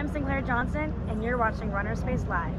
I'm Sinclair Johnson, and you're watching RunnerSpace Live.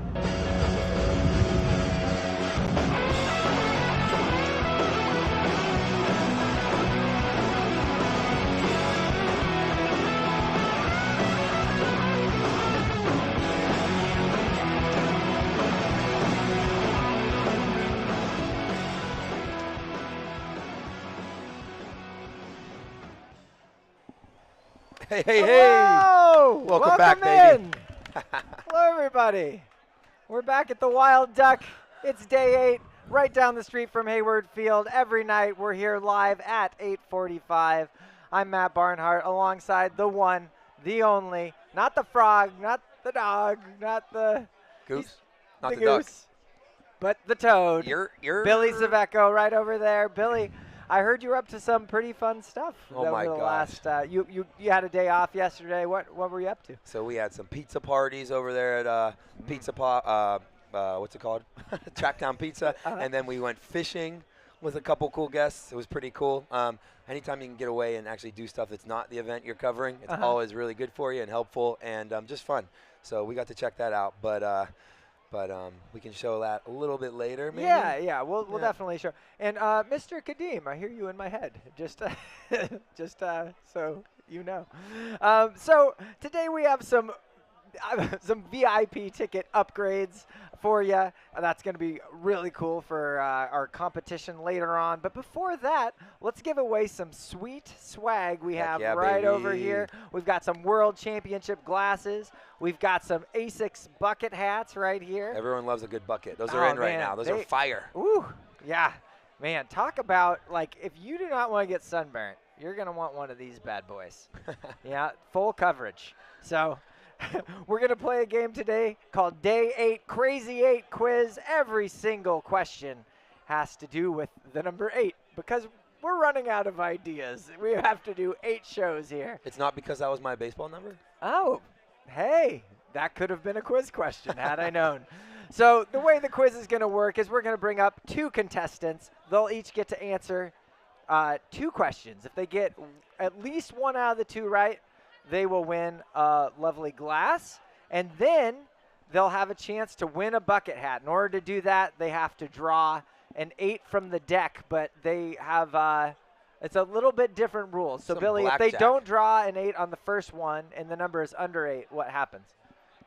Hey, hey, Hello! hey! Welcome back, baby. In. Hello, everybody. We're back at the Wild Duck. It's day 8, right down the street from Hayward Field. Every night we're here live at 8:45. I'm Matt Barnhart, alongside the one, the only, not the frog, not the dog, not the Goose, not the the duck. goose, but the toad. You're Billy Zaveco right over there. Billy, I heard you were up to some pretty fun stuff. Oh my over the gosh. last, you had a day off yesterday. What were you up to? So we had some pizza parties over there at Pizza Pop. What's it called? Tracktown Pizza. And then we went fishing with a couple cool guests. It was pretty cool. Anytime you can get away and actually do stuff that's not the event you're covering, it's always really good for you and helpful and just fun. So we got to check that out. But we can show that a little bit later, maybe. Yeah, we'll definitely show. And Mr. Kadeem, I hear you in my head. Just so you know. So today we have some VIP ticket upgrades for you. That's going to be really cool for our competition later on. But before that, let's give away some sweet swag we have right over here. We've got some World Championship glasses. We've got some ASICS bucket hats right here. Everyone loves a good bucket. Those are in right now. Those are fire. Ooh, yeah. Man, talk about, like, if you do not want to get sunburnt, you're going to want one of these bad boys. Yeah, full coverage. So we're going to play a game today called Day 8 Crazy 8 Quiz. Every single question has to do with the number 8 because we're running out of ideas. We have to do 8 shows here. It's not because that was my baseball number? Oh, hey, that could have been a quiz question had I known. So the way the quiz is going to work is we're going to bring up 2 contestants. They'll each get to answer 2 questions. If they get at least 1 out of the 2 right, they will win a lovely glass, and then they'll have a chance to win a bucket hat. In order to do that, they have to draw an 8 from the deck, but they have it's a little bit different rules. So, Billy, if they don't draw an 8 on the first one and the number is under 8, what happens?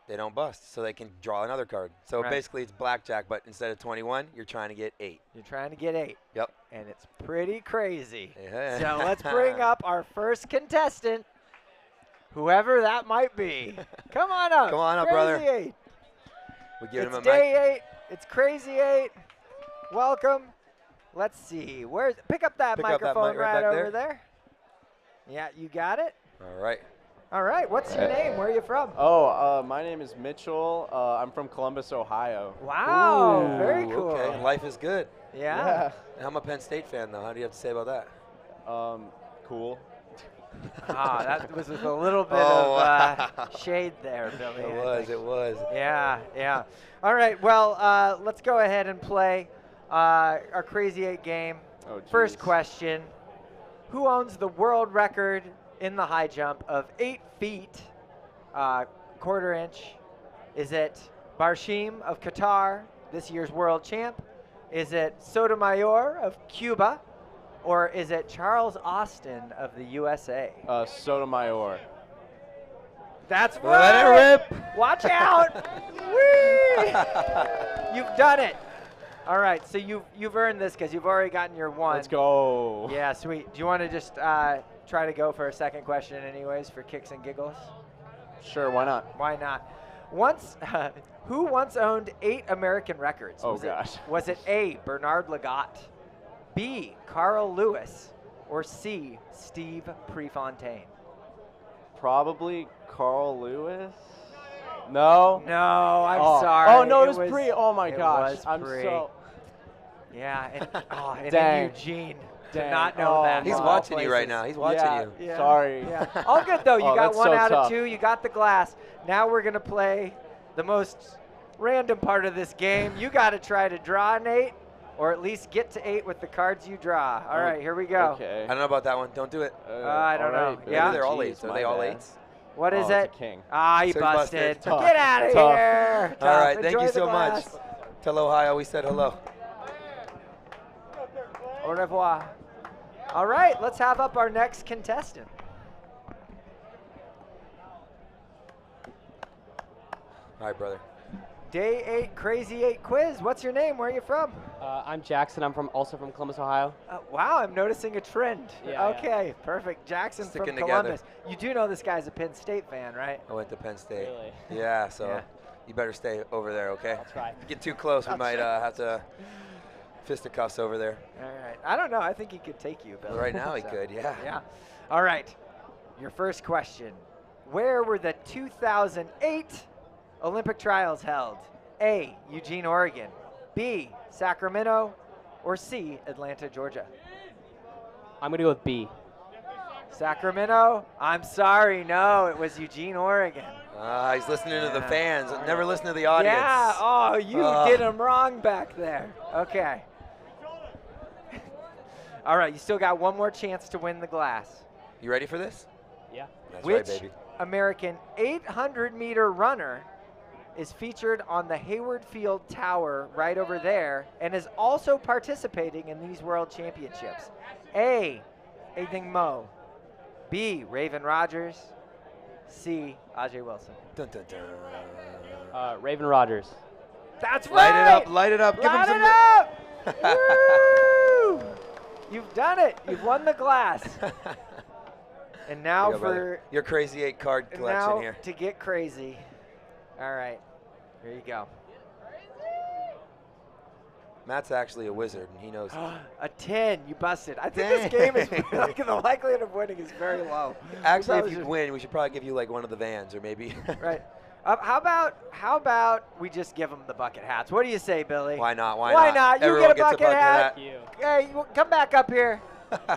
They don't bust, so they can draw another card. So basically it's blackjack, but instead of 21, you're trying to get 8. You're trying to get 8. Yep. And it's pretty crazy. Yeah. So let's bring up our first contestant, whoever that might be. Come on up. Come on up, Crazy brother. 8. We give him a Day 8. It's Crazy 8. Welcome. Let's see. Pick up that microphone right over there. Yeah, you got it. All right. All right. What's your name? Where are you from? Oh, my name is Mitchell. I'm from Columbus, Ohio. Wow. Ooh, very cool. Okay. Life is good. Yeah. I'm a Penn State fan, though. How do you have to say about that? Cool. That was with a little bit of shade there, Billy. It was. Yeah. All right. Well, let's go ahead and play our Crazy 8 game. Oh, First question. Who owns the world record in the high jump of 8 feet, quarter inch? Is it Barshim of Qatar, this year's world champ? Is it Sotomayor of Cuba? Or is it Charles Austin of the USA? Sotomayor. That's right. Let it rip. Watch out. Whee! You've done it. All right, so you've earned this because you've already gotten your 1. Let's go. Yeah, sweet. Do you want to just try to go for a second question anyways for kicks and giggles? Sure, why not? Why not? Who once owned 8 American records? Oh, gosh. Was it A, Bernard Lagat, B, Carl Lewis, or C, Steve Prefontaine? Probably Carl Lewis. No? No, I'm sorry. Oh, no, it was Pre. Oh, my gosh. I'm Pre. So. Yeah, and Dang. Eugene did Dang. not know that. He's watching you right now. He's watching you. Yeah. Sorry. Yeah. All good, though. You got that's 1 so out tough. of 2. You got the glass. Now we're going to play the most random part of this game. You got to try to draw an 8, or at least get to 8 with the cards you draw. All right, here we go. Okay. I don't know about that one. Don't do it. I don't know. Maybe Yeah. they're all Jeez, 8s. Are my they all bad. 8s? What is it's it? a king. He So busted. busted. Get out of Tough. here. All right. Enjoy Thank you the so much. glass. Tell Ohio we said hello. Au revoir. All right, let's have up our next contestant. All right, brother. Day 8 Crazy 8 quiz. What's your name? Where are you from? I'm Jackson. I'm also from Columbus, Ohio. Wow, I'm noticing a trend. Yeah, okay, perfect. Jackson Sticking from together. Columbus. You do know this guy's a Penn State fan, right? I went to Penn State. Really? Yeah, so Yeah. you better stay over there, okay? I'll try. If you get too close, we might have to fisticuffs over there. All right. I don't know. I think he could take you, Bill. Well, right now he could, yeah. Yeah. All right. Your first question. Where were the 2008 Olympic trials held? A, Eugene, Oregon. B, Sacramento. Or C, Atlanta, Georgia. I'm going to go with B. Sacramento? I'm sorry, no, it was Eugene, Oregon. He's listening to the fans. Never listen to the audience. Yeah, oh, you did him wrong back there. Okay. All right, you still got one more chance to win the glass. You ready for this? Yeah. That's Which right, baby. American 800-meter runner is featured on the Hayward Field Tower right over there and is also participating in these World Championships? A, Athing Mo. B, Raven Rogers. C, Ajay Wilson. Dun, dun, dun. Raven Rogers. That's Light right. it up, light it up. Give him Light some. it up. Woo! You've done it. You've won the glass. And now Here you go, brother. Your Crazy 8 card and collection now here. to get crazy. All right. Here you go. Matt's actually a wizard, and he knows. A 10. You busted. I think this game is like the likelihood of winning is very low. Actually, We if you win, we should probably give you like one of the vans, or maybe. Right. How about we just give them the bucket hats? What do you say, Billy? Why not? Why Why not? not? You Everyone get a gets bucket hat. Thank you. Hey, you come back up here.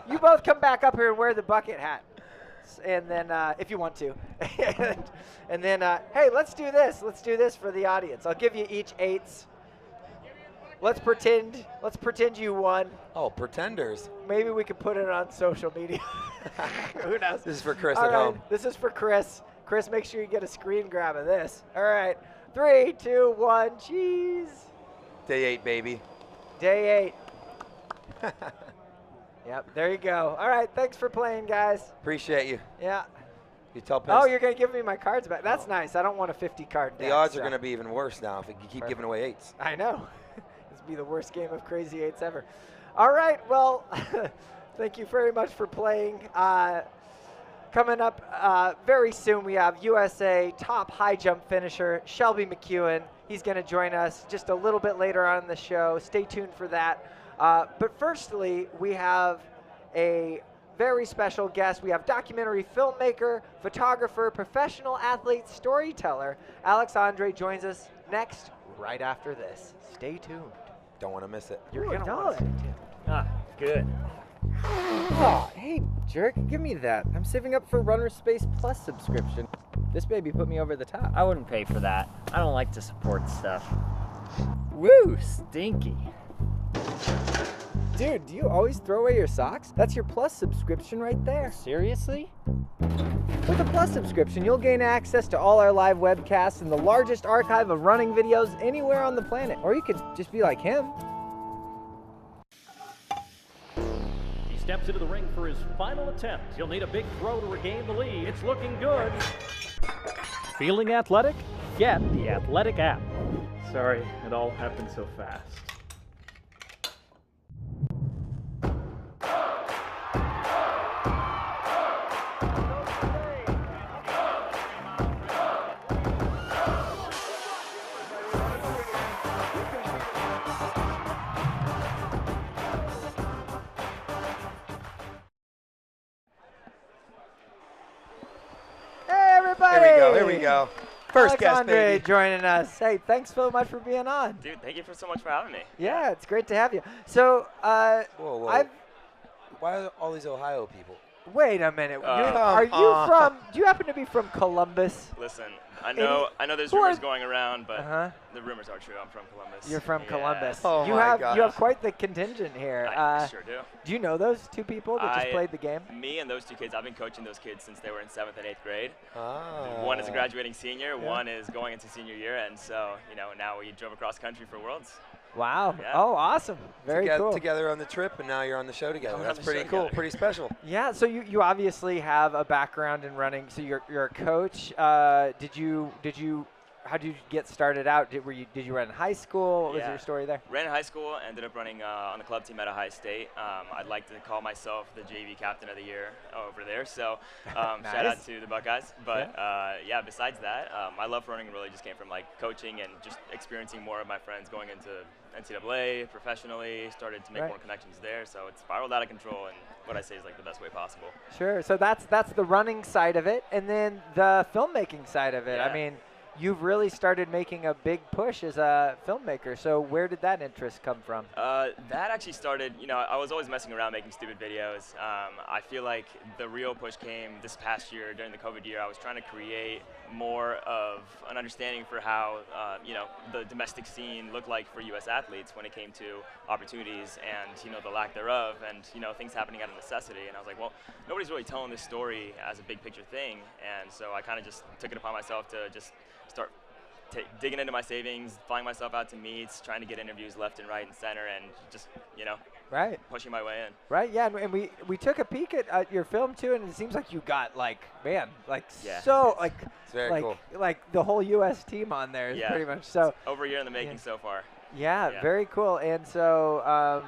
You both come back up here and wear the bucket hat. And then, if you want to. and then, hey, let's do this. Let's do this for the audience. I'll give you each 8s. Let's pretend you won. Oh, pretenders. Maybe we could put it on social media. Who knows? This is for Chris All at right, home. this is for Chris. Chris, make sure you get a screen grab of this. All right. 3, 2, 1, cheese. Day 8, baby. Day 8. Yep, there you go. All right, thanks for playing, guys. Appreciate you. Yeah. You tell Oh, Pence. you're going to give me my cards back. That's nice. I don't want a 50 card deck. The odds are so. going to be even worse now if you keep Perfect. giving away 8s. I know. This will be the worst game of Crazy 8s ever. All right, well, thank you very much for playing. Coming up very soon, we have USA top high jump finisher, Shelby Mcewen. He's going to join us just a little bit later on in the show. Stay tuned for that. But firstly, we have a very special guest. We have documentary filmmaker, photographer, professional athlete, storyteller. Alex Andre joins us next, right after this. Stay tuned. Don't want to miss it. You're going to $1. want to stay tuned. Ah, good. Oh, hey, jerk, give me that. I'm saving up for RunnerSpace Plus subscription. This baby put me over the top. I wouldn't pay for that. I don't like to support stuff. Woo, stinky. Dude, do you always throw away your socks? That's your Plus subscription right there. Seriously? With a Plus subscription, you'll gain access to all our live webcasts and the largest archive of running videos anywhere on the planet. Or you could just be like him. He steps into the ring for his final attempt. He'll need a big throw to regain the lead. It's looking good. Feeling athletic? Get the Athletic app. Sorry, it all happened so fast. Hey, everybody! Here we go. First Alex guest, Andre baby. joining us. Hey, thanks so much for being on. Dude, thank you so much for having me. Yeah, it's great to have you. So, Whoa, whoa. I've Why are all these Ohio people? wait a minute. Come Are you from? Do you happen to be from Columbus? Listen, I know there's who are- rumors going around, but Uh-huh. the rumors are true. I'm from Columbus. You're from Yeah. Columbus. Oh you my have gosh. you have quite the contingent here. I sure do. Do you know those two people that just played the game? Me and those two kids, I've been coaching those kids since they were in 7th and 8th grade. Oh. One is a graduating senior, one is going into senior year, and so, now we drove across country for Worlds. Wow. Yeah. Oh, awesome. Very together, cool. together on the trip, and now you're on the show together. We're on That's the pretty show cool, together. pretty special. Yeah. So you obviously have a background in running. So you're a coach. How did you get started out? Did you run in high school? What was Yeah. your story there? Ran in high school, ended up running on the club team at Ohio State. I'd like to call myself the JV captain of the year over there, so shout out Nice. to the Buckeyes. But besides that, my love for running really just came from coaching and just experiencing more of my friends going into NCAA professionally, started to make Right. more connections there, so it spiraled out of control, and what I say is the best way possible. Sure. So that's the running side of it, and then the filmmaking side of it. I Yeah. mean, you've really started making a big push as a filmmaker. So where did that interest come from? That actually started, I was always messing around making stupid videos. I feel like the real push came this past year during the COVID year. I was trying to create more of an understanding for how, the domestic scene looked like for U.S. athletes when it came to opportunities and, the lack thereof and, things happening out of necessity. And I was like, well, nobody's really telling this story as a big picture thing. And so I kind of just took it upon myself to just start digging into my savings, flying myself out to meets, trying to get interviews left and right and center, and just, right, pushing my way in. Right, yeah, and we took a peek at your film too, and it seems like you got Yeah. so It's very cool. like the whole U.S. team on there is pretty much so. It's over a year in the making so far. Yeah, very cool. And so,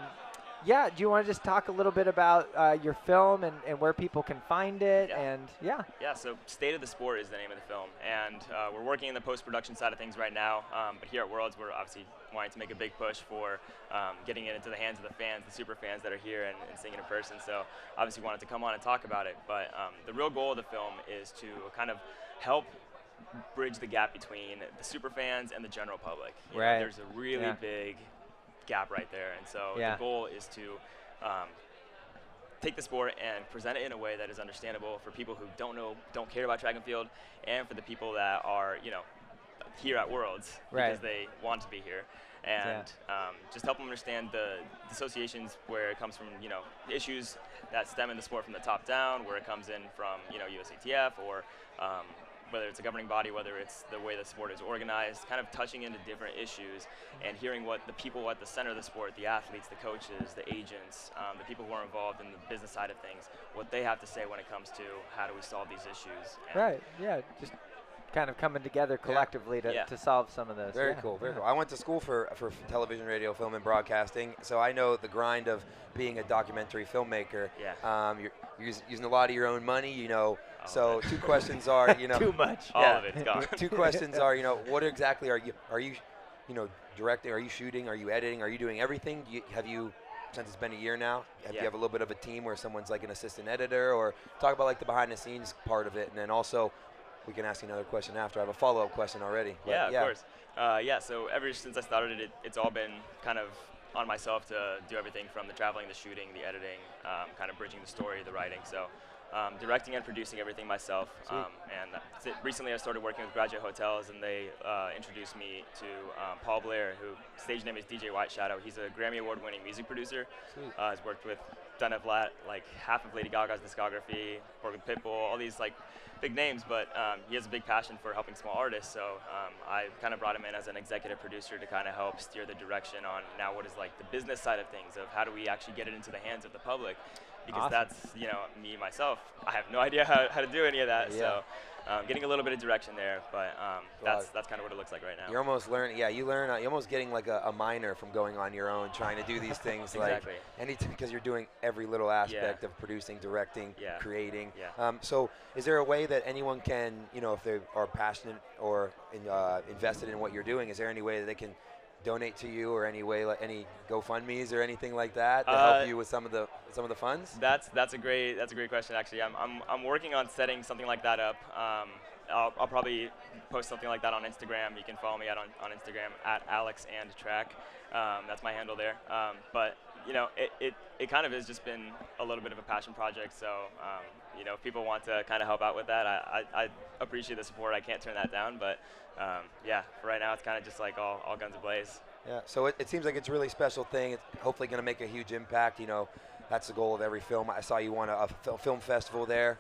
do you want to just talk a little bit about your film and where people can find it? And Yeah, so State of the Sport is the name of the film. And we're working in the post-production side of things right now. But here at Worlds, we're obviously wanting to make a big push for getting it into the hands of the fans, the super fans that are here and seeing it in person. So obviously wanted to come on and talk about it. But the real goal of the film is to kind of help bridge the gap between the super fans and the general public. You know, there's a really big gap right there, and so the goal is to take the sport and present it in a way that is understandable for people who don't care about track and field, and for the people that are here at Worlds because they want to be here, and just help them understand the associations where it comes from, issues that stem in the sport from the top down, where it comes in from USATF or whether it's a governing body, whether it's the way the sport is organized, kind of touching into different issues and hearing what the people at the center of the sport, the athletes, the coaches, the agents, the people who are involved in the business side of things, what they have to say when it comes to how do we solve these issues. And just kind of coming together collectively to solve some of those. Very cool, very cool. I went to school for television, radio, film, and broadcasting, so I know the grind of being a documentary filmmaker. You're using a lot of your own money, So two questions are, too much. All of it's gone. Two questions are, what exactly are you directing? Are you shooting? Are you editing? Are you doing everything? Since it's been a year now, do you have a little bit of a team where someone's like an assistant editor, or talk about like the behind the scenes part of it, and then also we can ask you another question after. I have a follow-up question already. Of course. So ever since I started it, it's all been kind of on myself to do everything from the traveling, the shooting, the editing, kind of bridging the story, the writing. So directing and producing everything myself. Recently I started working with Graduate Hotels, and they introduced me to Paul Blair, who stage name is DJ White Shadow. He's a Grammy Award winning music producer. Has worked with done like half of Lady Gaga's discography, worked with Pitbull, all these like big names, but he has a big passion for helping small artists. So I kind of brought him in as an executive producer to kind of help steer the direction on now what is like the business side of things of how do we actually get it into the hands of the public. Because that's, me, myself, I have no idea how to do any of that. So getting a little bit of direction there, but that's kind of what it looks like right now. You're almost learning, you're almost getting like a minor from going on your own, trying to do these things. Exactly. Because you're doing every little aspect of producing, directing, creating. Yeah. So is there a way that anyone can, if they are passionate or invested in what you're doing, is there any way that they can donate to you, or any way, like any GoFundMe's or anything like that to help you with some of the funds? That's a great question. Actually, I'm working on setting something like that up. I'll probably post something like that on Instagram. You can follow me on Instagram at AlexAndTrack. That's my handle there. But it kind of has just been a little bit of a passion project. So if people want to kind of help out with that, I appreciate the support. I can't turn that down. But for right now, it's kind of just like all guns ablaze. Yeah. So it seems like it's a really special thing. It's hopefully going to make a huge impact. That's the goal of every film. I saw you won a film festival there,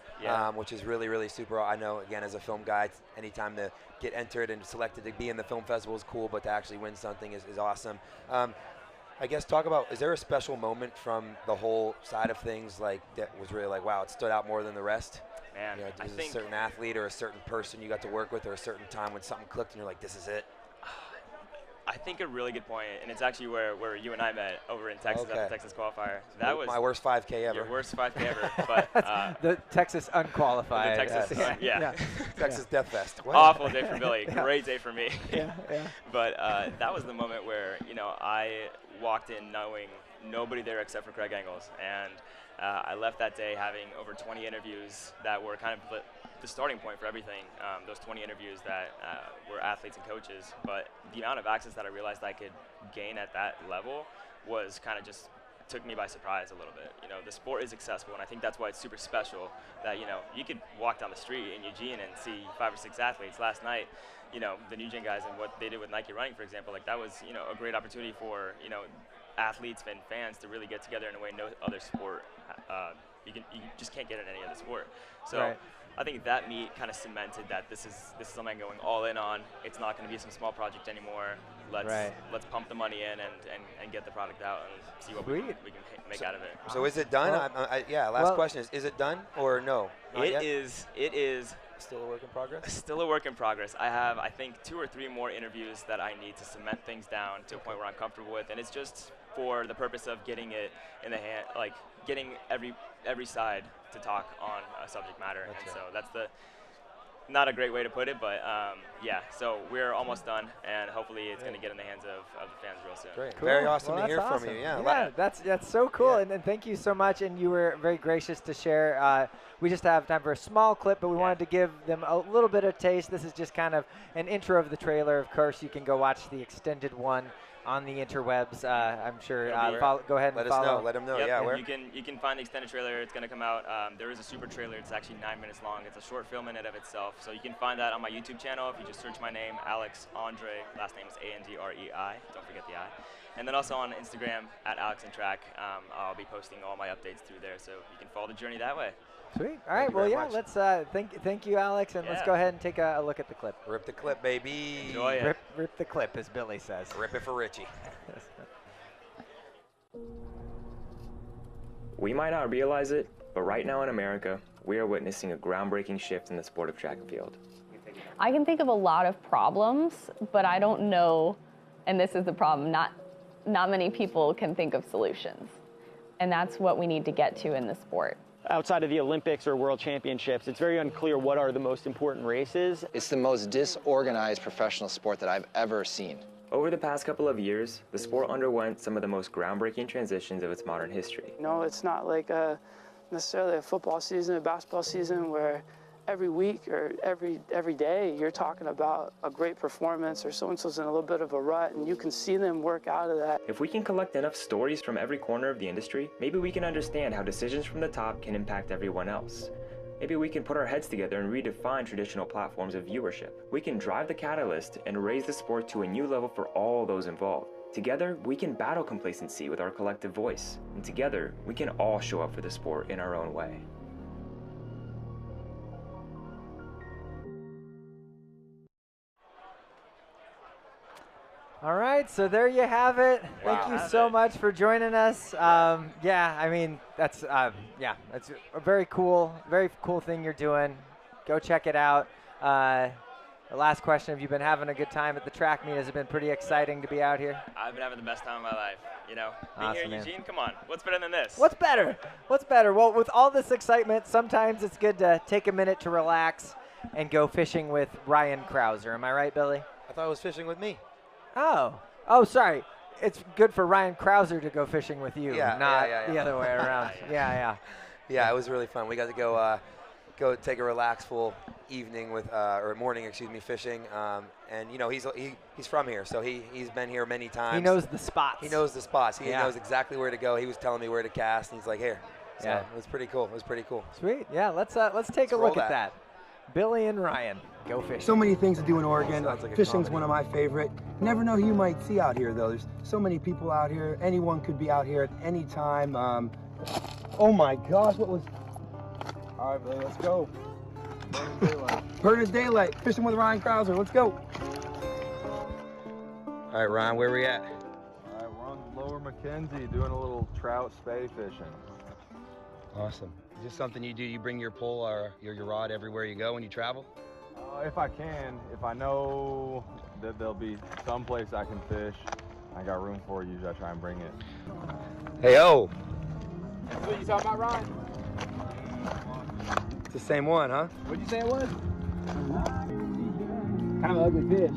which is really, really super. I know, again, as a film guy, anytime to get entered and selected to be in the film festival is cool, but to actually win something is awesome. I guess talk about, is there a special moment from the whole side of things like that was really like, wow, it stood out more than the rest? Man, I think a certain athlete or a certain person you got to work with, or a certain time when something clicked and you're like, this is it? I think a really good point, and it's actually where you and I met over in Texas at the Texas qualifier. That was my worst 5K ever. Your worst 5K ever, but the Texas unqualified. The Texas, Texas Death Fest. What? Awful day for Billy. Great day for me. Yeah. But that was the moment where I walked in knowing nobody there except for Craig Engels, and I left that day having over 20 interviews that were kind of the starting point for everything. Those 20 interviews that were athletes and coaches, but the amount of access that I realized I could gain at that level was kind of just took me by surprise a little bit. You know, the sport is accessible, and I think that's why it's super special that, you know, you could walk down the street in Eugene and see 5 or 6 athletes. Last night, you know, the Eugene guys and what they did with Nike Running, for example, like that was, you know, a great opportunity for, you know, athletes and fans to really get together in a way no other sport you just can't get in any other sport. So Right. I think that meet kind of cemented that this is something I'm going all in on. It's not going to be some small project anymore. Let's pump the money in and get the product out and see what we can make out of it. So is it done? Well, Last question is it done or no? Not It yet? is Still a work in progress? still a work in progress. I have, I think, 2 or 3 more interviews that I need to cement things down to a point where I'm comfortable with, and it's just for the purpose of getting it in the hand, like getting every side to talk on a subject matter. Gotcha. And so that's not a great way to put it, but yeah, so we're almost done, and hopefully it's going to get in the hands of the fans real soon. Great. Cool. Very awesome Well, to hear that's from awesome. you. Yeah. Yeah, that's so cool, Yeah. and thank you so much. And you were very gracious to share. We just have time for a small clip, but we wanted to give them a little bit of taste. This is just kind of an intro of the trailer. Of course, you can go watch the extended one on the interwebs. I'm sure. Go ahead and Let us follow. know. Let them know. Yep, Yeah, and where? you can find the extended trailer. It's going to come out. There is a super trailer. It's actually 9 minutes long. It's a short film in and of itself. So you can find that on my YouTube channel if you just search my name, Alex Andre. Last name is Andrei. Don't forget the I. And then also on Instagram at AlexandTrack. I'll be posting all my updates through there, so you can follow the journey that way. Sweet. All right. you Well, very yeah. much. Let's thank you, Alex, and let's Yeah. go ahead and take a look at the clip. Rip the clip, baby. Enjoy it. Rip the clip, as Billy says. Rip it for Richie. We might not realize it, but right now in America, we are witnessing a groundbreaking shift in the sport of track and field. I can think of a lot of problems, but I don't know, and this is the problem, not many people can think of solutions. And that's what we need to get to in the sport. Outside of the Olympics or World Championships, it's very unclear what are the most important races. It's the most disorganized professional sport that I've ever seen. Over the past couple of years, the sport underwent some of the most groundbreaking transitions of its modern history. No, it's not like necessarily a football season, a basketball season where every week or every day you're talking about a great performance or so-and-so's in a little bit of a rut and you can see them work out of that. If we can collect enough stories from every corner of the industry, maybe we can understand how decisions from the top can impact everyone else. Maybe we can put our heads together and redefine traditional platforms of viewership. We can drive the catalyst and raise the sport to a new level for all those involved. Together, we can battle complacency with our collective voice. And together, we can all show up for the sport in our own way. All right, so there you have it. Thank you so much for joining us. Yeah, I mean, that's that's a very cool thing you're doing. Go check it out. The last question, have you been having a good time at the track meet? Has it been pretty exciting to be out here? I've been having the best time of my life. You know, being Awesome, here in man. Eugene, come on, what's better than this? What's better? What's better? Well, with all this excitement, sometimes it's good to take a minute to relax and go fishing with Ryan Krauser. Am I right, Billy? I thought it was fishing with me. Oh, sorry. It's good for Ryan Krauser to go fishing with you, Yeah, not yeah. the other way around. Yeah. Yeah, it was really fun. We got to go take a relaxful evening with or morning, fishing. And you know he's from here, so he's been here many times. He knows the spots. He knows the spots. He knows exactly where to go. He was telling me where to cast, and he's like, here. So it was pretty cool. Sweet. Yeah, let's take a roll look at that. Billy and Ryan, go fishing. So many things to do in Oregon. Sounds like a Fishing's comedy. one of my favorite. Never know who you might see out here, though. There's so many people out here. Anyone could be out here at any time. Oh my gosh, what was... All right, Billy, let's go. Bird is daylight. Fishing with Ryan Krauser. Let's go. All right, Ron, where we at? All right, we're on Lower Mackenzie doing a little trout spay fishing. Awesome. Is this something you do? You bring your pole or your rod everywhere you go when you travel? If I can, if I know that there'll be some place I can fish, I got room for it, usually I try and bring it. Hey-o. What you talking about, Ryan? It's the same one, huh? What'd you say it was? Kind of an ugly fish.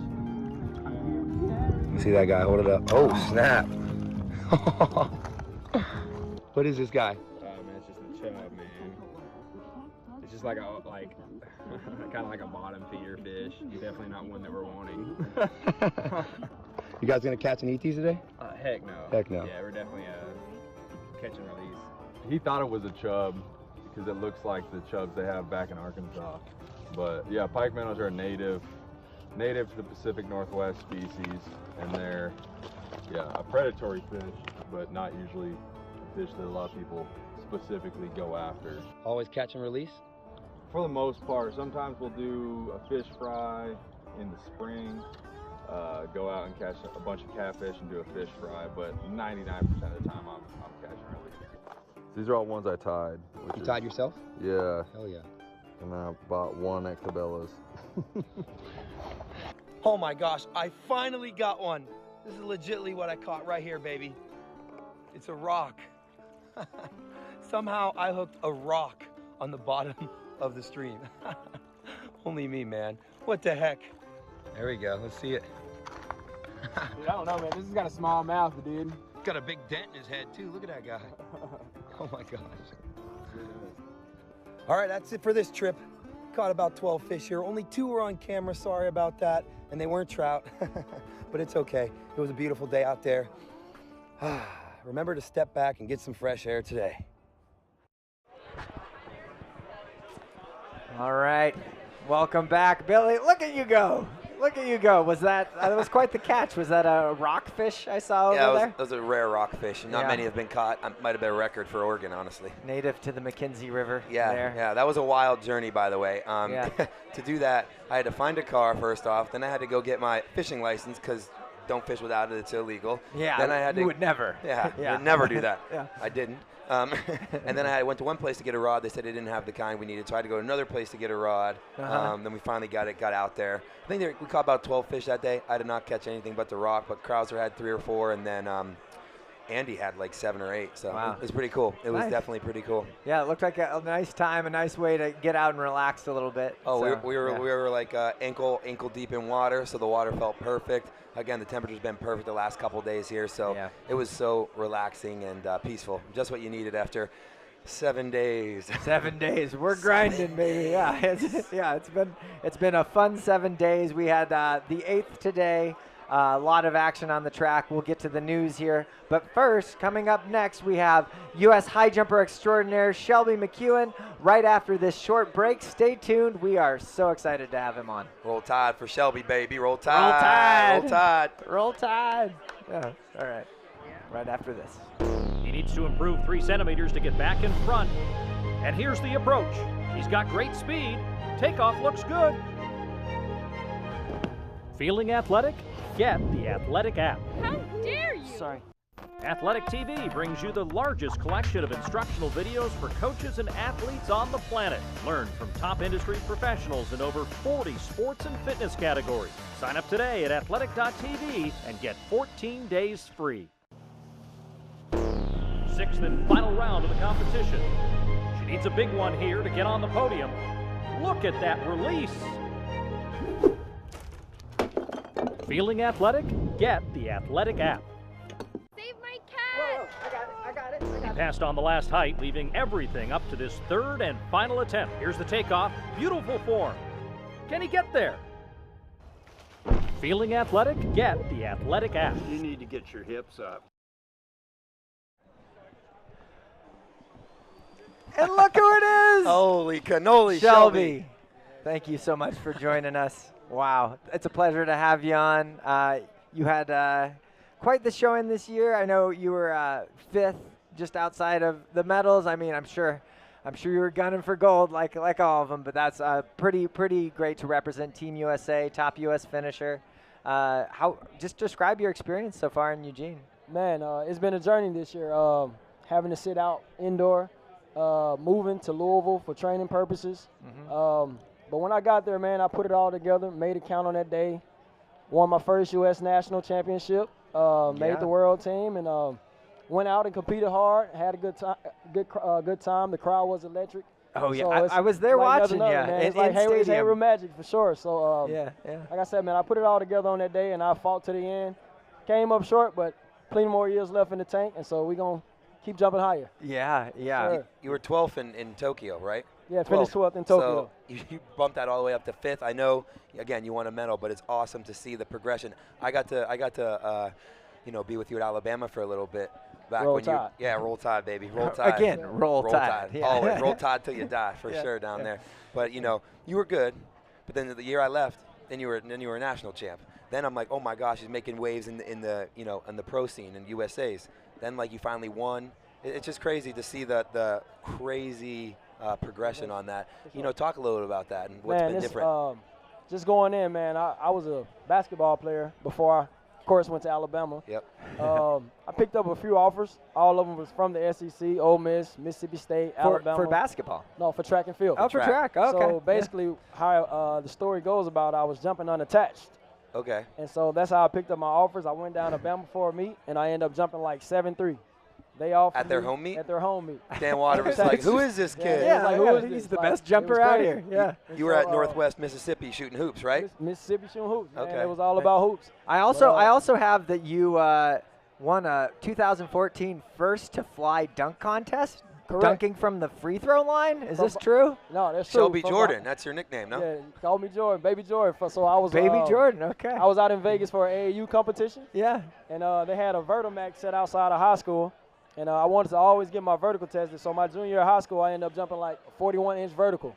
You see that guy? Hold it up. Oh, snap. What is this guy? Man, it's just a chub, man. It's just like Kind of like a bottom feeder fish. Definitely not one that we're wanting. You guys gonna catch and eat these today? Heck no. Heck no. Yeah, we're definitely catch and release. He thought it was a chub because it looks like the chubs they have back in Arkansas. But yeah, pike minnows are native to the Pacific Northwest species, and they're a predatory fish, but not usually a fish that a lot of people specifically go after. Always catch and release? For the most part. Sometimes we'll do a fish fry in the spring, go out and catch a bunch of catfish and do a fish fry, but 99% of the time I'm catch and release. These are all ones I tied. You tied yourself? Yeah. Hell yeah. And I bought 1 at Cabela's. Oh my gosh, I finally got one. This is legitimately what I caught right here, baby. It's a rock. Somehow I hooked a rock on the bottom of the stream. Only me, man. What the heck? There we go, let's see it. Dude, I don't know, man. This has got a small mouth, dude. Got a big dent in his head too, look at that guy. Oh my gosh. All right, that's it for this trip. Caught about 12 fish here. Only 2 were on camera, sorry about that. And they weren't trout, but it's okay. It was a beautiful day out there. Remember to step back and get some fresh air today. All right, welcome back, Billy. Look at you go. Look at you go. Was that was quite the catch. Was that a rockfish I saw over there? That was a rare rockfish. Not many have been caught. Might have been a record for Oregon, honestly. Native to the McKenzie River. Yeah, that was a wild journey, by the way. To do that, I had to find a car first off. Then I had to go get my fishing license because don't fish without it; it's illegal. Yeah, then I had you would never. Yeah, would never do that. Yeah. I didn't. And then I went to one place to get a rod. They said they didn't have the kind we needed, so I had to go to another place to get a rod. Then we finally got out there. I think we caught about 12 fish that day. I did not catch anything but the rock, but Krauser had 3 or 4, and then Andy had like 7 or 8. So it was pretty cool. It was definitely pretty cool. Yeah, it looked like a nice time, a nice way to get out and relax a little bit. Oh, so, we were like ankle deep in water, so the water felt perfect. Again, the temperature's been perfect the last couple days here, so it was so relaxing and peaceful. Just what you needed after 7 days. 7 days. We're grinding, baby. Yeah, it's been a fun 7 days. We had the 8th today. A lot of action on the track. We'll get to the news here. But first, coming up next, we have U.S. high jumper extraordinaire Shelby Mcewen. Right after this short break, stay tuned. We are so excited to have him on. Roll Tide for Shelby, baby. Roll Tide. Roll Tide. Roll Tide. Yeah. All right. Right after this. He needs to improve 3 centimeters to get back in front. And here's the approach. He's got great speed. Takeoff looks good. Feeling athletic? Get the Athletic app. How dare you? Sorry. Athletic TV brings you the largest collection of instructional videos for coaches and athletes on the planet. Learn from top industry professionals in over 40 sports and fitness categories. Sign up today at athletic.tv and get 14 days free. 6th and final round of the competition. She needs a big one here to get on the podium. Look at that release. Feeling athletic? Get the Athletic app. Save my cat! Whoa, I got it. He passed on the last height, leaving everything up to this 3rd and final attempt. Here's the takeoff. Beautiful form. Can he get there? Feeling athletic? Get the Athletic app. You need to get your hips up. And look who it is! Holy cannoli, Shelby. Thank you so much for joining us. Wow, it's a pleasure to have you on. You had quite the showing this year. I know you were 5th, just outside of the medals. I mean, I'm sure you were gunning for gold, like all of them. But that's pretty great to represent Team USA, top U.S. finisher. Just describe your experience so far in Eugene. Man, it's been a journey this year. Having to sit out indoor, moving to Louisville for training purposes. But when I got there, man, I put it all together, made it count on that day, won my first U.S. national championship, made the world team, and went out and competed hard, had a good time. The crowd was electric. Oh, yeah, I was there watching you. It's like Hayward Magic for sure. So, yeah. Like I said, man, I put it all together on that day, and I fought to the end. Came up short, but plenty more years left in the tank, and so we're going to keep jumping higher. Yeah. Sure. You were 12th in Tokyo, right? Yeah, finished 12th in Tokyo. So you bumped that all the way up to 5th. I know, again, you won a medal, but it's awesome to see the progression. I got to be with you at Alabama for a little bit. Back Roll when Tide. Roll Tide, baby. Roll Tide. Again, Roll Tide. Yeah. Always. Roll Tide till you die, for sure, down there. But, you were good. But then the year I left, then you were a national champ. Then I'm like, oh my gosh, he's making waves in the pro scene in USA's. Then you finally won. It's just crazy to see the crazy progression on that. Talk a little bit about that and what's been different. Just going in, man. I was a basketball player before I, of course, went to Alabama. Yep. I picked up a few offers. All of them was from the SEC, Ole Miss, Mississippi State, Alabama. For basketball? No, for track and field. Oh, for track. Okay. So basically, how the story goes about, I was jumping unattached. Okay. And so that's how I picked up my offers. I went down to Bama for a meet, and I ended up jumping 7-3. They offered at their me home meet? At their home meet. Dan Water was like, who is this kid? He's the best jumper out here. Yeah. You were at Northwest Mississippi shooting hoops, right? Mississippi shooting hoops. Man. Okay. It was all about hoops. I also have that you won a 2014 first to fly dunk contest. Correct. Dunking from the free throw line. Is this true? No, that's true. Shelby Jordan. That's your nickname, no? Yeah, call me Jordan, Baby Jordan. So I was Baby Jordan. Okay. I was out in Vegas for an AAU competition. Yeah. And they had a Vertimax set outside of high school. And I wanted to always get my vertical tested. So my junior year of high school, I ended up jumping a 41-inch vertical.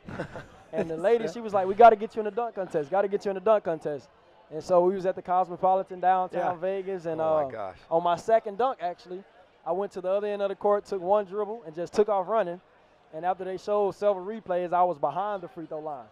And the lady, she was like, we got to get you in the dunk contest. Got to get you in the dunk contest. And so we was at the Cosmopolitan downtown Vegas. And oh my gosh. On my second dunk, actually, I went to the other end of the court, took one dribble, and just took off running. And after they showed several replays, I was behind the free throw line.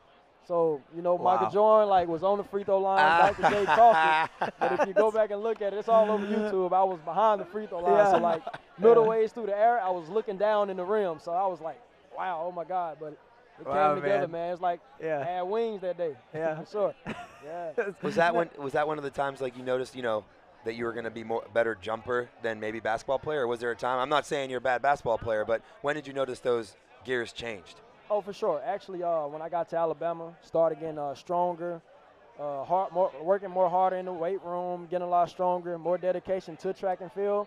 So, Michael Jordan was on the free throw line. Dr. J caught it. But if you go back and look at it, it's all over YouTube. I was behind the free throw line. So, middle ways through the air, I was looking down in the rim. So I was like, wow, oh my God. But it came together, man. It's like I had wings that day. Yeah. For sure. Yeah. Was that one of the times you noticed, that you were going to be better jumper than maybe basketball player? Or was there a time? I'm not saying you're a bad basketball player, but when did you notice those gears changed? Oh, for sure. Actually, when I got to Alabama, started getting stronger, working more harder in the weight room, getting a lot stronger, more dedication to track and field.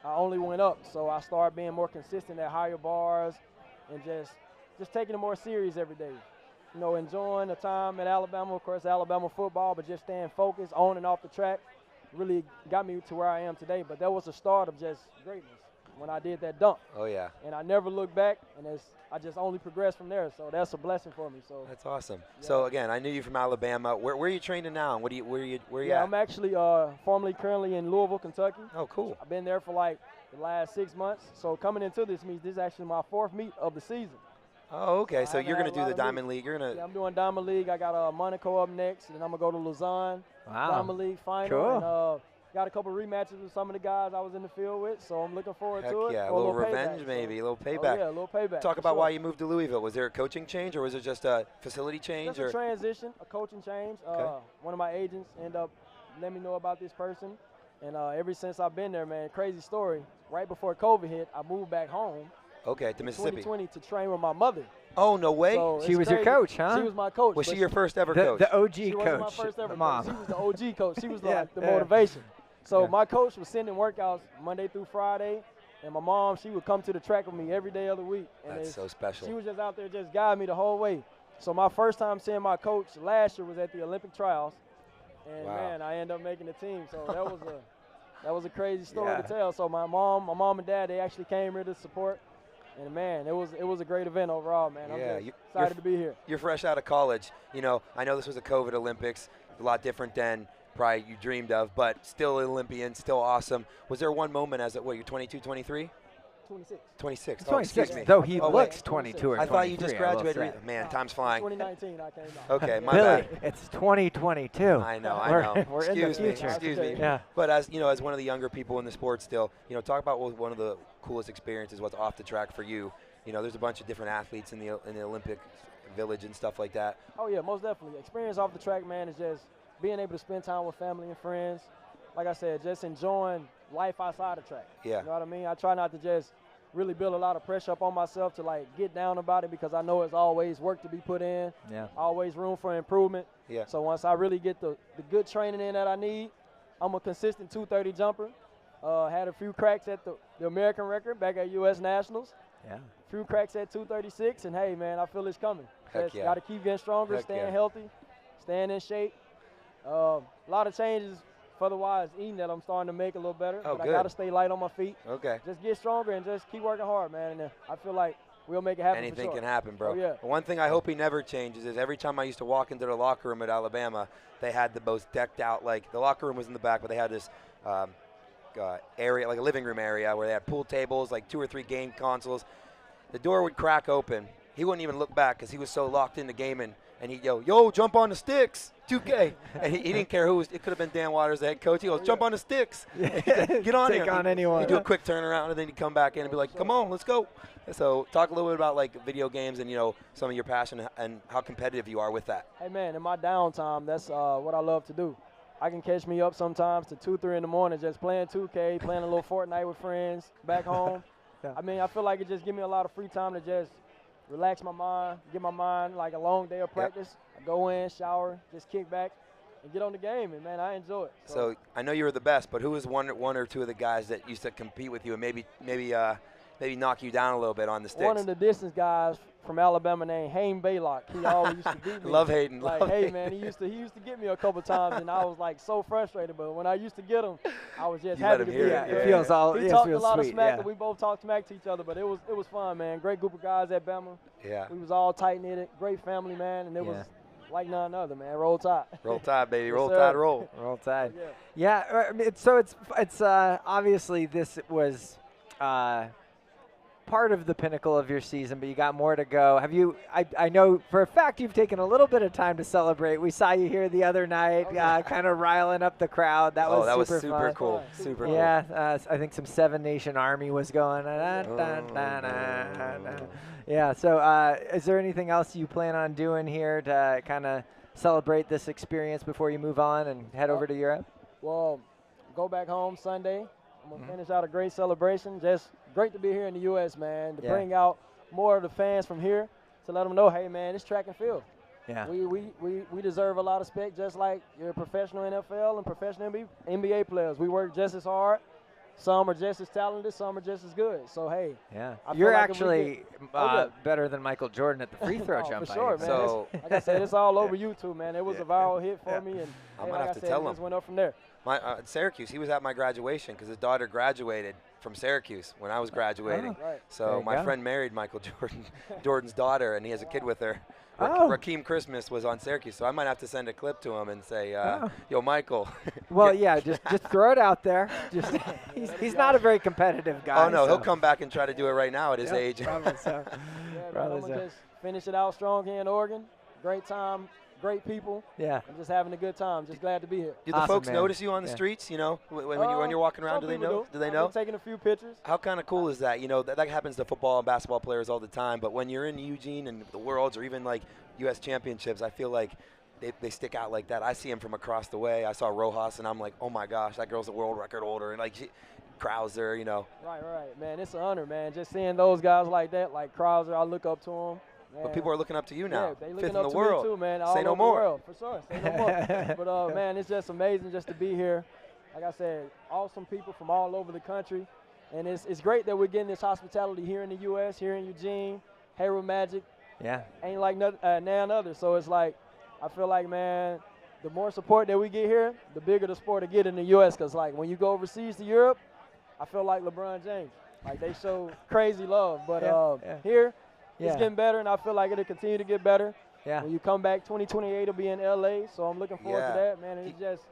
I only went up, so I started being more consistent at higher bars and just taking it more serious every day. Enjoying the time at Alabama, of course, Alabama football, but just staying focused on and off the track really got me to where I am today. But that was the start of just greatness when I did that dunk. Oh, yeah. And I never looked back, and I just only progressed from there. So that's a blessing for me. So that's awesome. Yeah. So again, I knew you from Alabama. Where are you training now? And where are you at? I'm actually currently in Louisville, Kentucky. Oh, cool. I've been there for the last 6 months. So coming into this meet, this is actually my 4th meet of the season. Oh, okay. So you're going to do the Diamond League. Yeah, I'm doing Diamond League. I got Monaco up next, and then I'm going to go to Lausanne. Wow. Diamond League final. Cool. And, got a couple rematches with some of the guys I was in the field with, so I'm looking forward to it. Yeah, a little revenge maybe, a little payback. Oh, yeah, a little payback. Talk about why you moved to Louisville. Was there a coaching change, or was it just a facility change? Just a transition, a coaching change. Okay. One of my agents ended up letting me know about this person, and ever since I've been there, man, crazy story. Right before COVID hit, I moved back home. Okay, to Mississippi. 2020 to train with my mother. Oh, no way. So she was your coach, huh? She was my coach. Was she your first ever coach? The OG she coach. She wasn't my first ever Mom. coach. She was the OG coach. She was the motivation. So my coach was sending workouts Monday through Friday, and my mom, she would come to the track with me every day of the week. And that's so special. She was just out there just guiding me the whole way. So my first time seeing my coach last year was at the Olympic trials, and man, I ended up making the team. So that was a crazy story to tell. So my mom and dad, they actually came here to support. And man, it was a great event overall, man. I'm just excited to be here. You're fresh out of college. I know this was a COVID Olympics, a lot different than probably you dreamed of, but still an Olympian, still awesome. Was there one moment as you're 22, 23? 26. 26. Oh, excuse me. Though he looks 22 or 23. I thought you just graduated. Man, time's flying. 2019, I came out. Okay, my Billy, bad. It's 2022. I know. We're in the future. Excuse me. Yeah. But as one of the younger people in the sport still, talk about what one of the coolest experiences was off the track for you. There's a bunch of different athletes in the Olympic Village and stuff like that. Oh, yeah, most definitely. Experience off the track, man, is just being able to spend time with family and friends. Like I said, just enjoying life outside the track. Yeah. You know what I mean? I try not to just really build a lot of pressure up on myself to get down about it, because I know it's always work to be put in. Yeah. Always room for improvement. Yeah. So once I really get the good training in that I need, I'm a consistent 230 jumper. Had a few cracks at the American record back at U.S. Nationals. Yeah. Few cracks at 236, and hey, man, I feel it's coming. Heck Just yeah. got to keep getting stronger, Heck staying yeah. healthy, staying in shape. A lot of changes for the wise eating that I'm starting to make a little better. Oh, but good. I got to stay light on my feet. Okay. Just get stronger and just keep working hard, man. And I feel like we'll make it happen. Anything for sure. can happen, bro. Oh, yeah. One thing I hope he never changes is every time I used to walk into the locker room at Alabama, they had the most decked out, like the locker room was in the back, but they had this area, like a living room area where they had pool tables, like 2 or 3 game consoles. The door would crack open. He wouldn't even look back because he was so locked into gaming. And he'd yell, yo, jump on the sticks, 2K. And he didn't care who was. It could have been Dan Waters, the head coach. He goes, jump on the sticks. Get on Take here. on anyone. He'd do a quick turnaround, and then he'd come back in and be like, come on, let's go. So talk a little bit about, like, video games and, you know, some of your passion and how competitive you are with that. Hey, man, in my downtime, that's what I love to do. I can catch me up sometimes to 2, 3 in the morning just playing 2K, playing a little Fortnite with friends back home. Yeah. I mean, I feel like it just gives me a lot of free time to just relax my mind, get my mind like a long day of practice. I go in, shower, just kick back, and get on the game, and, man, I enjoy it. So I know you were the best, but who was one or two of the guys that used to compete with you and maybe knock you down a little bit on the sticks? One of the distance guys from Alabama named Hayden Baylock. He always used to beat me. Love Hayden. Like, love hey, Hayden. man, he used to get me a couple times, and I was like so frustrated. But when I used to get him, I was just You happy let to him be hear here. it. It feels all. He it talked a feels lot sweet, of smack, yeah. and we both talked smack to each other. But it was fun, man. Great group of guys at Bama. Yeah. We was all tight knitted, great family, man, and it was like none other, man. Roll Tide. Roll Tide, baby. Yes, Roll sir. Tide, roll. Roll Tide. Yeah. Yeah. It's obviously this was part of the pinnacle of your season, but you got more to go. Have you? I know for a fact you've taken a little bit of time to celebrate. We saw you here the other night, kind of riling up the crowd. That was super fun. Cool. Super cool. Yeah, I think some 7 Nation Army was going. Yeah. So, is there anything else you plan on doing here to kind of celebrate this experience before you move on and head over to Europe? Well, go back home Sunday. I'm going to finish out a great celebration. Just great to be here in the U.S., man, to bring out more of the fans from here to let them know, hey, man, it's track and field. Yeah. We deserve a lot of respect just like your professional NFL and professional NBA players. We work just as hard. Some are just as talented. Some are just as good. So, hey. Yeah. I feel You're like if we actually get- better than Michael Jordan at the free throw Oh, jump. for sure, man. So Like I said, it's all over YouTube, man. It was a viral hit for me, and I'm hey, gonna like have I to said, tell it him. just went up from there. My at Syracuse, he was at my graduation because his daughter graduated from Syracuse when I was graduating. Right. So There you my go. friend married Michael Jordan's daughter, and he has a kid with her. Oh. Rakeem Christmas was on Syracuse, so I might have to send a clip to him and say, "Yo, Michael." Well, yeah, just throw it out there. Just he's not a very competitive guy. Oh no, he'll so. come back and try to do it right now at his Yep, age. Probably so. Yeah, man, Probably I'm going so. to just finish it out strong here in Oregon. Great time, great people. Yeah. I'm just having a good time. Just glad to be here. Do the Awesome, folks man. notice you on the Yeah. streets? You know, when you're walking around, Some do they people know? Do they I've know? been taking a few pictures. How kind of cool is that? You know, that happens to football and basketball players all the time. But when you're in Eugene and the Worlds or even like U.S. championships, I feel like they stick out like that. I see them from across the way. I saw Rojas, and I'm like, oh my gosh, that girl's a world record holder. And like Krauser, you know. Right, man. It's an honor, man. Just seeing those guys like that, like Krauser, I look up to him. Man. But people are looking up to you now. Yeah, they Fifth looking in up the to world. me too, man. All Say no over more. The world, for sure. Say no more. But man, it's just amazing just to be here. Like I said, awesome people from all over the country, and it's great that we're getting this hospitality here in the U.S., here in Eugene, Hayward Magic. Yeah. Ain't like none other. So it's like, I feel like, man, the more support that we get here, the bigger the sport to get in the U.S. Because like when you go overseas to Europe, I feel like LeBron James. Like they show crazy love, but here. It's getting better, and I feel like it'll continue to get better. Yeah. When you come back, 2028 will be in L.A., so I'm looking forward to that, man. And it's just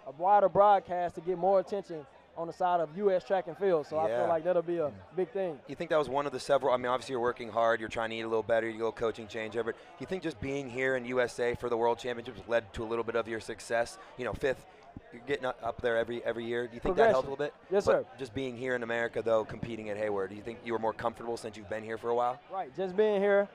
a wider broadcast to get more attention on the side of U.S. track and field. So I feel like that'll be a big thing. You think that was one of the several? I mean, obviously you're working hard. You're trying to eat a little better. You go coaching change over. You think just being here in USA for the World Championships led to a little bit of your success? You know, fifth. You're getting up there every year. Do you think that helped a little bit? Yes, but sir. Just being here in America, though, competing at Hayward, do you think you were more comfortable since you've been here for a while? Right. Just being here,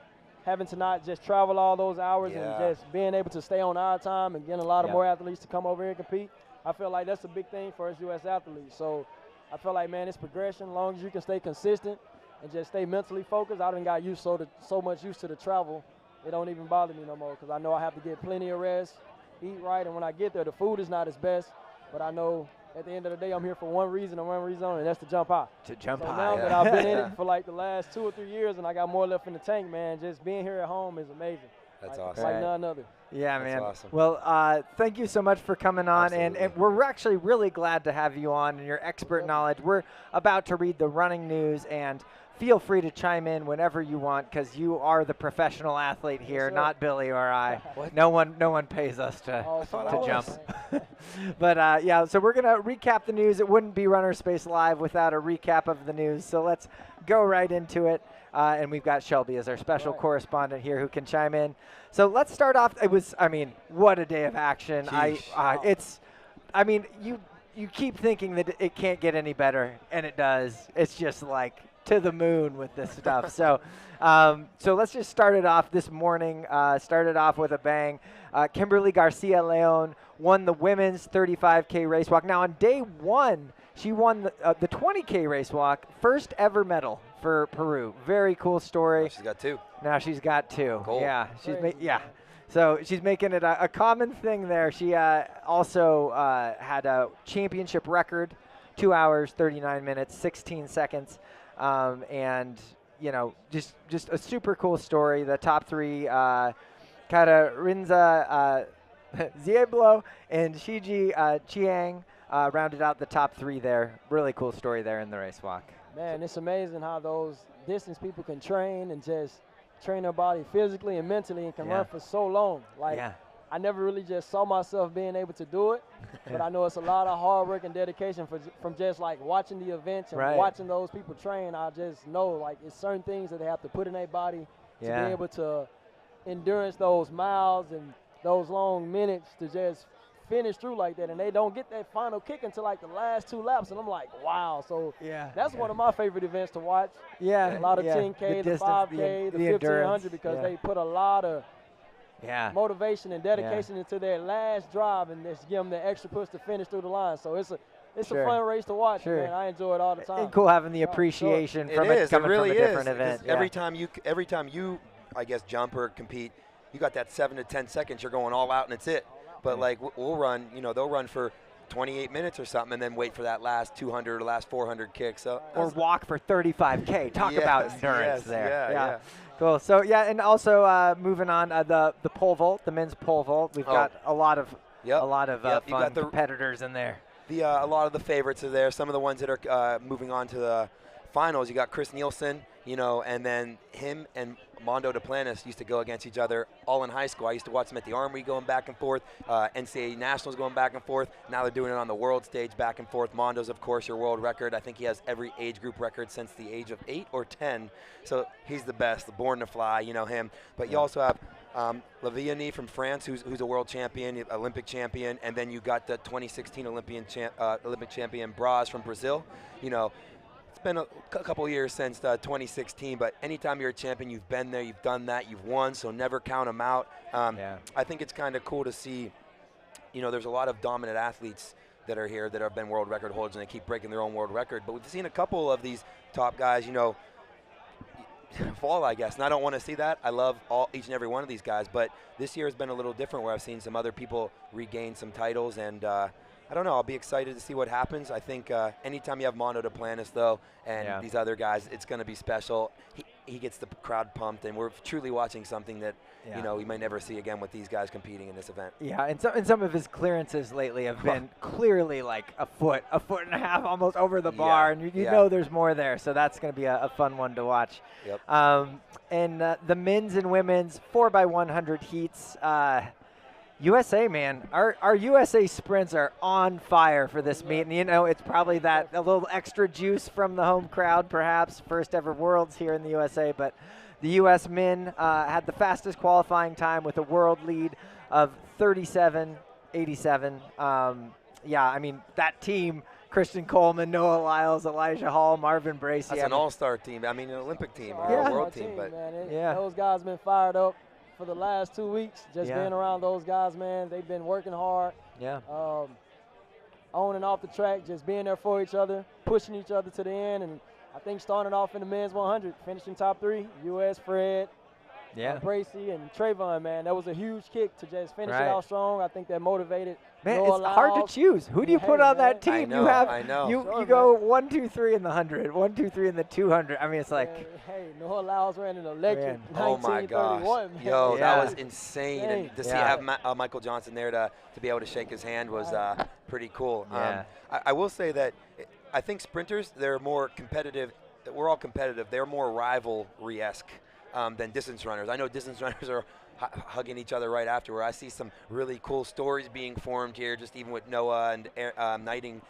having to not just travel all those hours and just being able to stay on our time and getting a lot of more athletes to come over here and compete, I feel like that's a big thing for us U.S. athletes. So I feel like, man, it's progression. As long as you can stay consistent and just stay mentally focused, I done got used so much used to the travel, it don't even bother me no more because I know I have to get plenty of rest, eat right, and when I get there, the food is not as best, but I know at the end of the day, I'm here for one reason and one reason only, and that's to jump high. To jump so high. now that I've been in it for like the last 2 or 3 years and I got more left in the tank, man, just being here at home is amazing. That's like, awesome. Like none other. Yeah, That's man. awesome. Well, thank you so much for coming on, and Absolutely. we're actually really glad to have you on and your expert knowledge. We're about to read the running news, and feel free to chime in whenever you want because you are the professional athlete here, sir. not Billy or I. What? No one pays us to Oh, to jump. But yeah, so we're gonna recap the news. It wouldn't be RunnerSpace Live without a recap of the news. So let's go right into it. And we've got Shelby as our special correspondent here who can chime in. So let's start off. I mean, what a day of action. I mean, you keep thinking that it can't get any better, and it does. It's just like to the moon with this stuff. So let's just start it off this morning. Started off with a bang. Kimberly Garcia Leone won the women's 35K race walk. Now on day one, she won the 20K race walk, first ever medal for Peru. Very cool story. Oh, she's got 2. Now she's got 2. Cool. Yeah, So she's making it a common thing there. She also had a championship record, 2 hours, 39 minutes, 16 seconds. And, you know, just a super cool story. The top 3, Katarinza Zieblo and Shiji Chiang rounded out the top 3 there. Really cool story there in the race walk. Man, it's amazing how those distance people can train and just train their body physically and mentally and can run for so long. Like, I never really just saw myself being able to do it, but I know it's a lot of hard work and dedication from just like watching the events and watching those people train. I just know like it's certain things that they have to put in their body to be able to endurance those miles and those long minutes to just finish through like that, and they don't get that final kick until like the last 2 laps, and I'm like, wow. So that's one of my favorite events to watch. Yeah, a lot of 10K, the 5K, the 1500, because they put a lot of motivation and dedication into their last drive, and just give them the extra push to finish through the line. So it's a fun race to watch, man. I enjoy it all the time. And cool having the appreciation from it coming from a different event. Every time you, I guess, jump or compete, you got that 7 to 10 seconds. You're going all out, and it's it. But like we'll run, they'll run for 28 minutes or something, and then wait for that last 200 or last 400 kick. So or walk for 35K. Talk about endurance there. Yeah. Cool. So and also moving on, the pole vault, the men's pole vault. We've got a lot of fun competitors in there. A lot of the favorites are there. Some of the ones that are moving on to the finals. You got Chris Nielsen, and then him and Mondo Duplantis used to go against each other all in high school. I used to watch them at the Armory going back and forth, NCAA Nationals going back and forth. Now they're doing it on the world stage back and forth. Mondo's, of course, your world record. I think he has every age group record since the age of 8 or 10. So he's the best, born to fly, him. But you also have Leone from France, who's a world champion, Olympic champion. And then you got the 2016 Olympic champion Braz from Brazil. It's been a couple years since 2016, but anytime you're a champion, you've been there, you've done that, you've won, so never count them out. I think it's kind of cool to see, there's a lot of dominant athletes that are here that have been world record holders, and they keep breaking their own world record. But we've seen a couple of these top guys, fall, I guess, and I don't want to see that. I love each and every one of these guys, but this year has been a little different where I've seen some other people regain some titles, and I don't know. I'll be excited to see what happens. I think anytime you have Mondo Duplantis, though, and these other guys, it's going to be special. He gets the crowd pumped, and we're truly watching something that we might never see again with these guys competing in this event. Yeah, and some of his clearances lately have been clearly like a foot and a half almost over the bar, and you know there's more there. So that's going to be a fun one to watch. Yep. And the men's and women's 4x100 heats. USA, man, our USA sprints are on fire for this meet, and it's probably a little extra juice from the home crowd, perhaps first ever Worlds here in the USA. But the U.S. men had the fastest qualifying time with a world lead of 37:87. I mean that team: Christian Coleman, Noah Lyles, Elijah Hall, Marvin Bracey. That's an all-star team. I mean, an Olympic team or a world team, but those guys have been fired up for the last 2 weeks, just being around those guys, man. They've been working hard. On and off the track, just being there for each other, pushing each other to the end. And I think starting off in the men's 100, finishing top 3, U.S. Fred, Yeah. Bracy and Trayvon, man, that was a huge kick to just finish Right. it out strong. I think that motivated. Man, Noah it's hard to Lyles. choose. Who do you put on that team? I know, you have I know. you Sure, you go 1, 2, 3 in the 100, 1, 2, 3 in the 200. I mean, it's like Hey, Noah Lyles ran an electric Man. Oh my gosh. 1931, man. Yo, Yeah. that was insane. And to see Yeah. have Michael Johnson there to be able to shake his hand was pretty cool. Yeah. I will say that I think sprinters, they're more competitive. We're all competitive. They're more rivalry-esque than distance runners. I know distance runners are hugging each other right after, where I see some really cool stories being formed here, just even with Noah and Knighting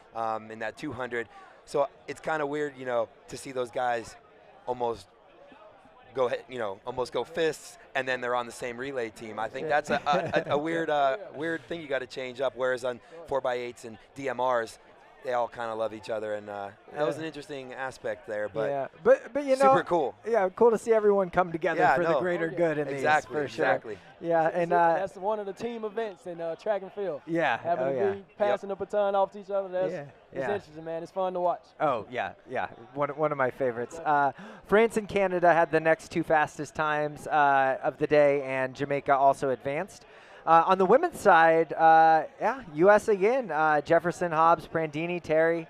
in that 200. So it's kind of weird, to see those guys almost go, almost go fists, and then they're on the same relay team. I think that's a weird thing you got to change up. Whereas on 4x8s and DMRs, they all kind of love each other, and that was an interesting aspect there. But yeah, but super cool. Yeah, cool to see everyone come together Yeah, for the no. greater good in these, Exactly, for sure. exactly. Yeah, and that's one of the team events in track and field. Yeah, having oh, to yeah. be passing the baton off to each other. That's Yeah, it's yeah. interesting, man. It's fun to watch. Oh, yeah. One of my favorites. France and Canada had the next 2 fastest times of the day, and Jamaica also advanced. On the women's side, U.S. again. Jefferson, Hobbs, Prandini, Terry.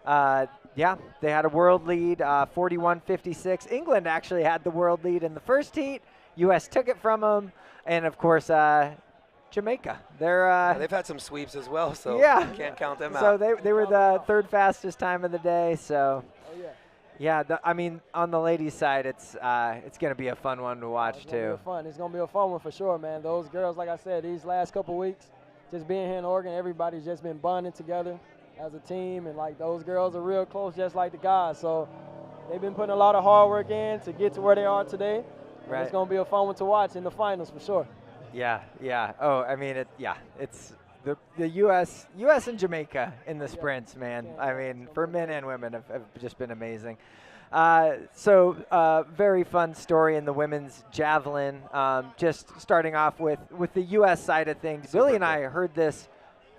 They had a world lead, 41-56. England actually had the world lead in the first heat. U.S. took it from them. And, of course, Jamaica. They've had some sweeps as well, so yeah. you can't count them out. So they were the 3rd fastest time of the day. So, Oh, yeah. yeah, I mean, on the ladies' side, it's going to be a fun one to watch, It's gonna too. be fun. It's gonna be a fun one for sure, man. Those girls, like I said, these last couple weeks, just being here in Oregon, everybody's just been bonding together as a team, and like those girls are real close, just like the guys. So they've been putting a lot of hard work in to get to where they are today. And Right. It's gonna be a fun one to watch in the finals for sure. Yeah. Oh, I mean, it's the U.S. and Jamaica in the sprints, man. I mean, for men and women have just been amazing. Very fun story in the women's javelin. Just starting off with the U.S. side of things. Billy and I heard this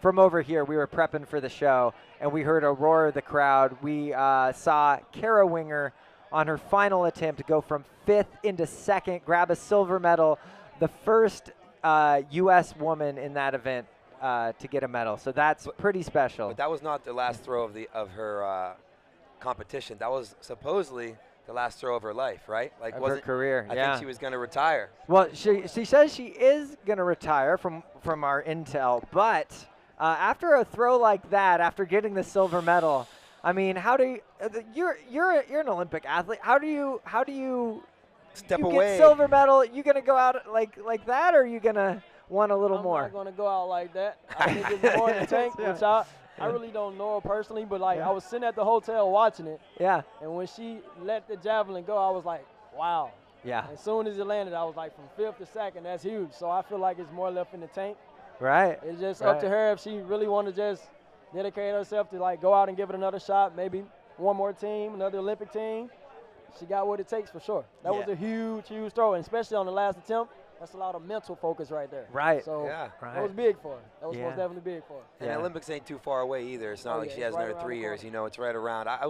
from over here. We were prepping for the show, and we heard a roar of the crowd. We saw Kara Winger on her final attempt go from 5th into 2nd, grab a silver medal, the first U.S. woman in that event to get a medal. So that's pretty special. But that was not the last throw of her competition. That was supposedly the last throw of her life, right? Like Of was her it, career, I yeah. think she was going to retire. Well, she says she is going to retire from our intel, but after a throw like that, after getting the silver medal, I mean, how do you? You're an Olympic athlete. How do you step you away? Get silver medal. You gonna go out like that, or are you gonna want a little I'm more? not gonna go out like that. I think it's more in the tank, Yeah. which I really don't know her personally, but like I was sitting at the hotel watching it. Yeah. And when she let the javelin go, I was like, wow. Yeah. As soon as it landed, I was like, from 5th to 2nd, that's huge. So I feel like it's more left in the tank. Right. It's just up to her if she really want to just dedicate herself to like go out and give it another shot, maybe one more team, another Olympic team. She got what it takes for sure. That was a huge throw, and especially on the last attempt. That's a lot of mental focus right there. Right. So Right. that was big for her. That was Yeah. most definitely big for her. And Olympics ain't too far away either. It's not Oh, like yeah, she it's has right another around 3 the years. corner. You know, it's right around. I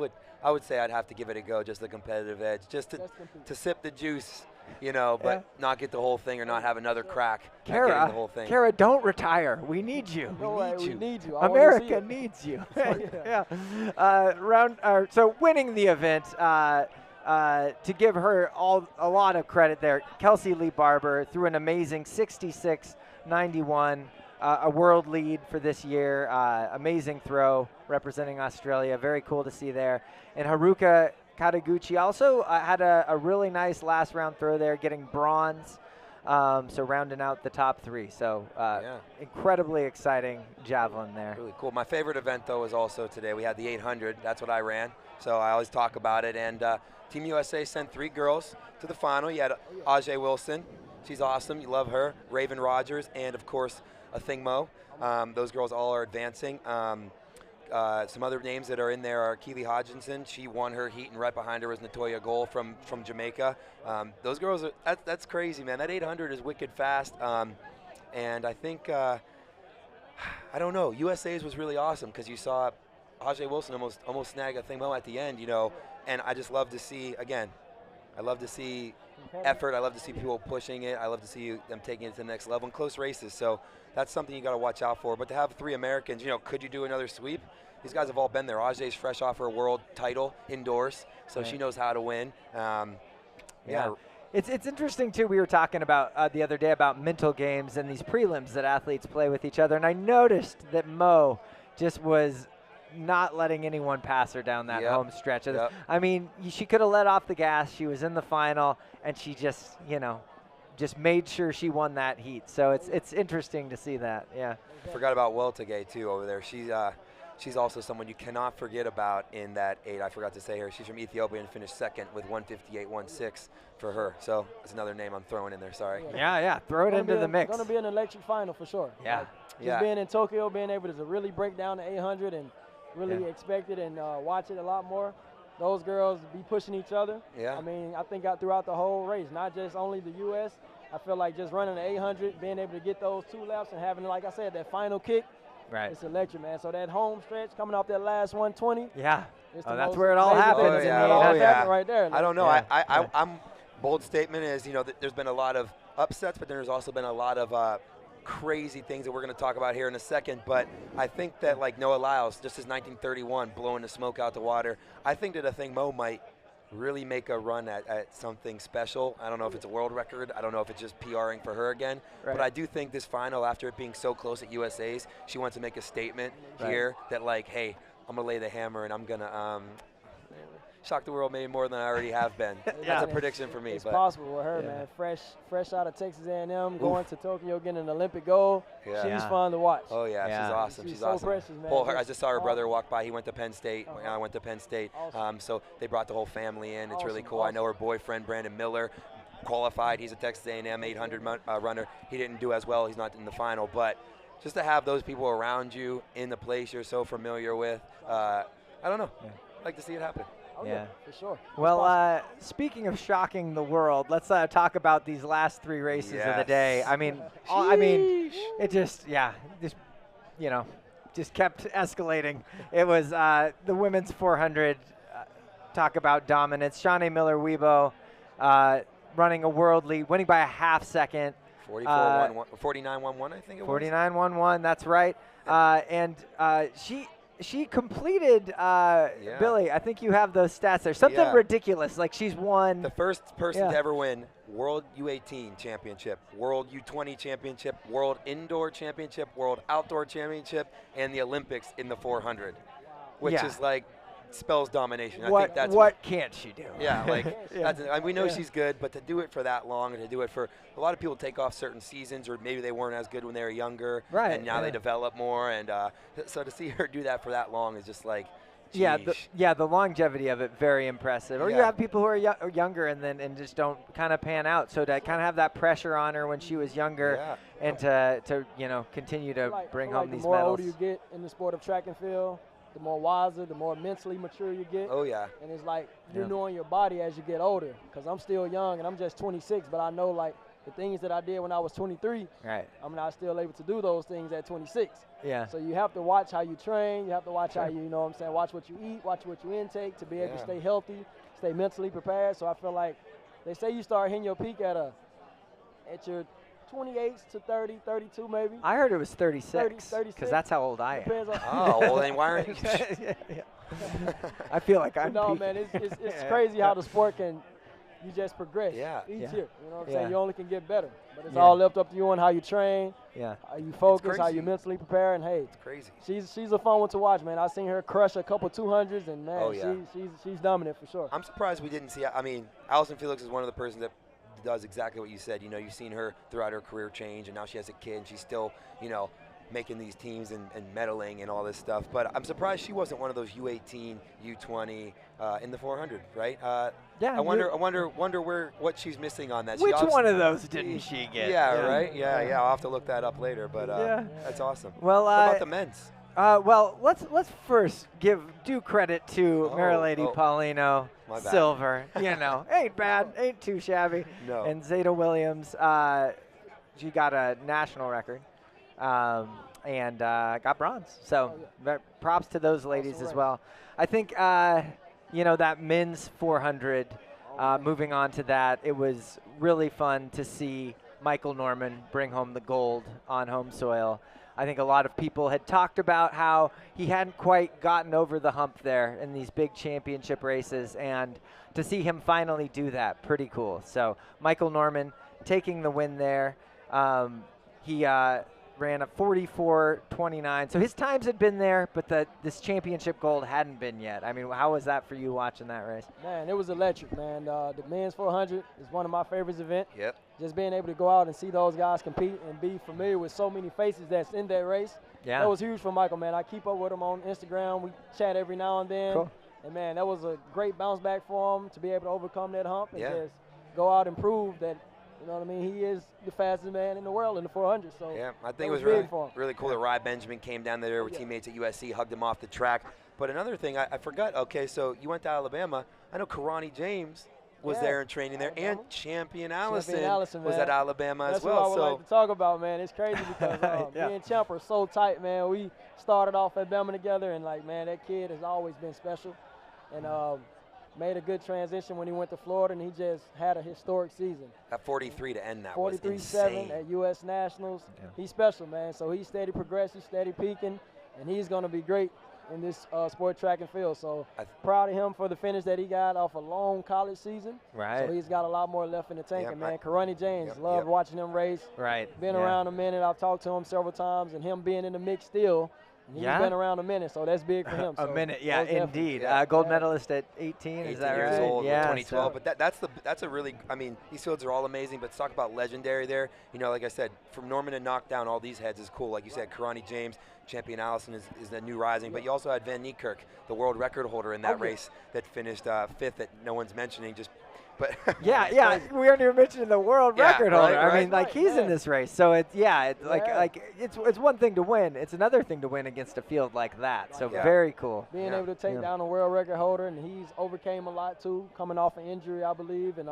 would say I'd have to give it a go, just the competitive edge, just to sip the juice, but not get the whole thing or not have another crack at getting the whole thing. Kara, don't retire. We need you. We need you. I wanna see America it. needs you. Yeah. So winning the event, to give her a lot of credit there, Kelsey Lee Barber threw an amazing 66.91, a world lead for this year. Amazing throw representing Australia. Very cool to see there. And Haruka Kataguchi also had a really nice last round throw there, getting bronze. So rounding out the top 3. So incredibly exciting javelin there. Really cool. My favorite event, though, was also today. We had the 800. That's what I ran. So I always talk about it. And Team USA sent 3 girls to the final. You had Ajay Wilson. She's awesome. You love her. Raven Rogers. And, of course, Athing Mo. Those girls all are advancing. Some other names that are in there are Keely Hodgkinson. She won her heat, and right behind her was Natoya Goal from Jamaica. Those girls, that's crazy, man. That 800 is wicked fast. And I think, I don't know, USA's was really awesome because you saw Ajay Wilson almost snag Athing Mo at the end, and I just love to see, again, I love to see effort. I love to see people pushing it. I love to see them taking it to the next level in close races. So that's something you got to watch out for. But to have 3 Americans, could you do another sweep? These guys have all been there. Ajay's fresh off her world title indoors, so she knows how to win. Yeah. It's interesting, too. We were talking about the other day about mental games and these prelims that athletes play with each other, and I noticed that Mo just was not letting anyone pass her down that home stretch. I mean, she could have let off the gas. She was in the final, and she just, just made sure she won that heat. So it's interesting to see that, Forgot about Weltegay, too, over there. She's also someone you cannot forget about in that 8. I forgot to say her. She's from Ethiopia and finished second with 158.16 for her. So that's another name I'm throwing in there. Sorry. Yeah. Throw it into the mix. It's going to be an electric final for sure. Yeah. Just being in Tokyo, being able to really break down the 800 and really expect it and watch it a lot more. Those girls be pushing each other. Yeah. I mean, I think throughout the whole race, not just only the U.S. I feel like just running the 800, being able to get those 2 laps and having, like I said, that final kick. Right. It's electric, man. So that home stretch coming off that last 120. Yeah. That's where it all happens. Right there. I don't know. I'm bold statement is, there's been a lot of upsets, but there's also been a lot of crazy things that we're going to talk about here in a second. But I think that, like Noah Lyles, just as 1931, blowing the smoke out the water, I think that Mo might really make a run at something special. I don't know if it's a world record. I don't know if it's just PRing for her again. Right. But I do think this final, after it being so close at USA's, she wants to make a statement here that, like, hey, I'm going to lay the hammer and I'm going to shock the world maybe more than I already have been. That's a prediction for me. It's possible with her, man. Fresh out of Texas A&M, going to Tokyo, getting an Olympic gold. Yeah. She's fun to watch. Oh, yeah. She's awesome. She's so awesome. precious, man. I just saw her brother walk by. He went to Penn State. I went to Penn State. Awesome. So they brought the whole family in. It's really cool. I know her boyfriend, Brandon Miller, qualified. He's a Texas A&M 800 runner. He didn't do as well. He's not in the final. But just to have those people around you in the place you're so familiar with, I don't know. I'd like to see it happen. Yeah, for sure. Well, speaking of shocking the world, let's talk about these last 3 races of the day. I mean, it just kept escalating. It was the women's 400. Talk about dominance. Shanae Miller-Weibo running a world lead, winning by a half second. 49.11, I think it was. 49.11, that's right. And she completed, Billy, I think you have those stats there. Something ridiculous, like she's won. The first person to ever win World U18 Championship, World U20 Championship, World Indoor Championship, World Outdoor Championship, and the Olympics in the 400, which is like spells domination. I think that's what can't she do? Yeah, like we know she's good, but to do it for that long and to do it for a lot of people take off certain seasons, or maybe they weren't as good when they were younger, and now they develop more, and so to see her do that for that long is just like. The longevity of it, very impressive. Or you have people who are younger and just don't kind of pan out. So to kind of have that pressure on her when she was younger, and to continue to bring home these medals. The more older you get in the sport of track and field, the more wiser, the more mentally mature you get. Oh, yeah. And it's like you're knowing your body as you get older. Because I'm still young and I'm just 26, but I know like the things that I did when I was 23, I'm not still able to do those things at 26. Yeah. So you have to watch how you train. You have to watch how you know what I'm saying, watch what you eat, watch what you intake to be able to stay healthy, stay mentally prepared. So I feel like they say you start hitting your peak at your 28 to 30, 32 maybe. I heard it was 36 because that's how old I am. Oh, well then why aren't you? I feel like I'm No, peaking. man, it's crazy how the sport can, you just progress each year. You know what I'm saying? You only can get better. But it's all left up to you on how you train, how you focus, how you mentally prepare, and hey, it's crazy. She's a fun one to watch, man. I've seen her crush a couple 200s, and man, she's dominant for sure. I'm surprised we didn't see. I mean, Allison Felix is one of the persons that does exactly what you said. You've seen her throughout her career change, and now she has a kid, and she's still, making these teams and medaling and all this stuff. But I'm surprised she wasn't one of those U18, U20 in the 400, right? I wonder what she's missing on that. Which one of those didn't she get? Yeah, right. Yeah. I'll have to look that up later. But that's awesome. Well, what about the men's? Well, let's first give due credit to Marilady Paulino, silver. Ain't bad, ain't too shabby. No. And Zeta Williams, she got a national record, and got bronze. So props to those ladies as well. I think that men's 400. moving on to that, it was really fun to see Michael Norman bring home the gold on home soil. I think a lot of people had talked about how he hadn't quite gotten over the hump there in these big championship races, and to see him finally do that, pretty cool. So Michael Norman taking the win there. He ran a 44:29. So his times had been there, but this championship gold hadn't been yet. I mean, how was that for you watching that race? Man, it was electric, man. The men's 400 is one of my favorite events. Yep. Just being able to go out and see those guys compete and be familiar with so many faces that's in that race. Yeah. That was huge for Michael, man. I keep up with him on Instagram. We chat every now and then. Cool. And, man, that was a great bounce back for him to be able to overcome that hump and Yeah. just go out and prove that, you know what I mean, he is the fastest man in the world in the 400. So yeah, I think that it was big for him. really cool that Rye Benjamin came down there with teammates at USC, hugged him off the track. But another thing, I forgot, okay, so you went to Alabama. I know Karani James was Yeah. there and training there, and Champion Allison, Allison, was man. at Alabama That's as well. what I would So like to talk about, man. It's crazy because Yeah. me and Champ are so tight, man. We started off at Bama together, and, like, man, that kid has always been special. And made a good transition when he went to Florida, and he just had a historic season. at 43 to end that was 43-7 insane. at U.S. Nationals. Yeah. He's special, man. So he's steady progressing, steady peaking, and he's going to be great in this sport, track and field. So proud of him for the finish that he got off a long college season. Right. So he's got a lot more left in the tank. Yep, And, man, Karani James, loved watching him race. Right. Been yeah. around a minute. I've talked to him several times, and him being in the mix still, and he's Yeah? been around a minute, so that's big for him. A So minute, yeah, most definitely. indeed. Yeah. Gold medalist at 18, 18 is that years right? old, yeah, 2012. so- But that's a really, I mean, these fields are all amazing, but talk about legendary there. You know, like I said, from Norman to knock down all these heads is cool. Like you said, Karani James, Champion Allison is the new rising, but you also had Van Niekerk, the world record holder in that race that finished fifth that no one's mentioning. But yeah, we aren't even mentioning the world Yeah, record holder. right, I mean, like he's in this race, so it's it's one thing to win. It's another thing to win against a field like that. So very cool. Being able to take down a world record holder, and he's overcame a lot too, coming off an injury, I believe, and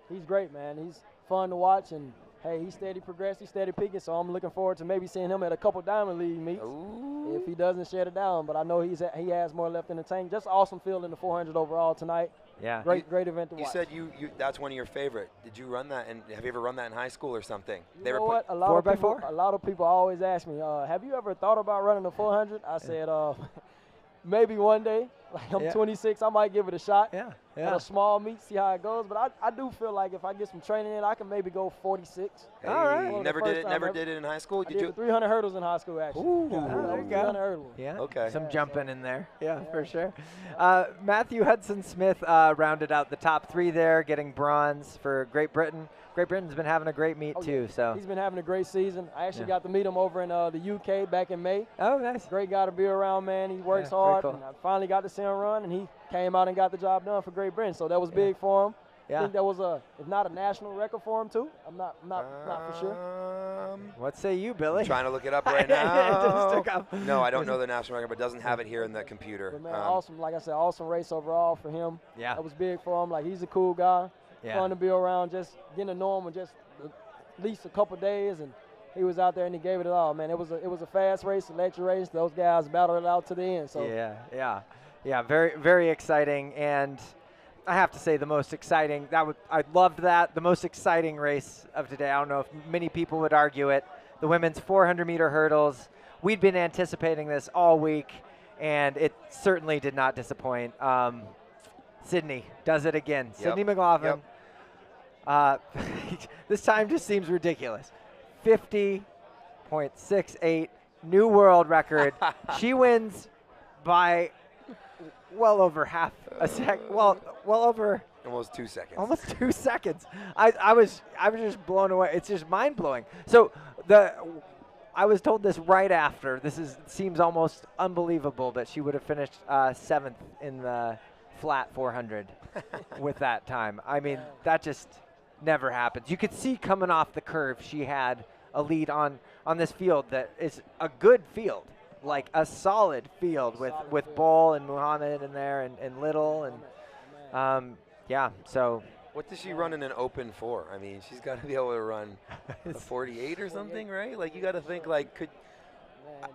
he's great, man. He's fun to watch, and hey, he's steady progressing, steady peaking. So I'm looking forward to maybe seeing him at a couple Diamond League meets if he doesn't shut it down. But I know he has more left in the tank. Just awesome field in the 400 overall tonight. Yeah, great event to watch. You said you that's one of your favorite. Did you run that? And have you ever run that in high school or something? You know what? A lot of people always ask me, have you ever thought about running the 400? I said, maybe one day. Like I'm 26, I might give it a shot. Yeah. At a small meet, see how it goes. But I do feel like if I get some training in, I can maybe go 46. Hey, all right. You never did it in high school? I did the 300 hurdles in high school, actually. Ooh, there you go. 300 hurdles. Yeah. Okay. Some jumping in there. Yeah, for sure. Matthew Hudson Smith rounded out the top three there, getting bronze for Great Britain. Great Britain's been having a great meet too. So he's been having a great season. I actually got to meet him over in the UK back in May. Oh, nice. Great guy to be around, man. He works hard. And I finally got to see him run, and he came out and got the job done for Great Britain. So that was big for him. I think that was if not a national record for him too. I'm not for sure. What say you, Billy? I'm trying to look it up right now. No, I don't know the national record, but doesn't have it here in the computer. But man, awesome. Like I said, awesome race overall for him. Yeah. That was big for him. Like he's a cool guy. Yeah. Fun to be around. Just getting to know him in just at least a couple days, and he was out there and he gave it all. Man, it was a fast race, electric race. Those guys battled it out to the end. So yeah. Very, very exciting. And I have to say, the most exciting. I loved that. The most exciting race of today. I don't know if many people would argue it. The women's 400-meter hurdles. We'd been anticipating this all week, and it certainly did not disappoint. Sydney does it again. Yep. Sydney McLaughlin. This time just seems ridiculous. 50.68, new world record. She wins by well over half a sec. Well over. Almost 2 seconds. Almost 2 seconds. I was just blown away. It's just mind blowing. So I was told this right after. Seems almost unbelievable that she would have finished 7th in the flat 400 with that time. I mean, that just never happens. You could see coming off the curve, she had a lead on this field that is a good field, like a solid field with Ball and Muhammad in there and Little and so. What does she run in an open for? I mean, she's got to be able to run a 48 or something, right? Like you got to think like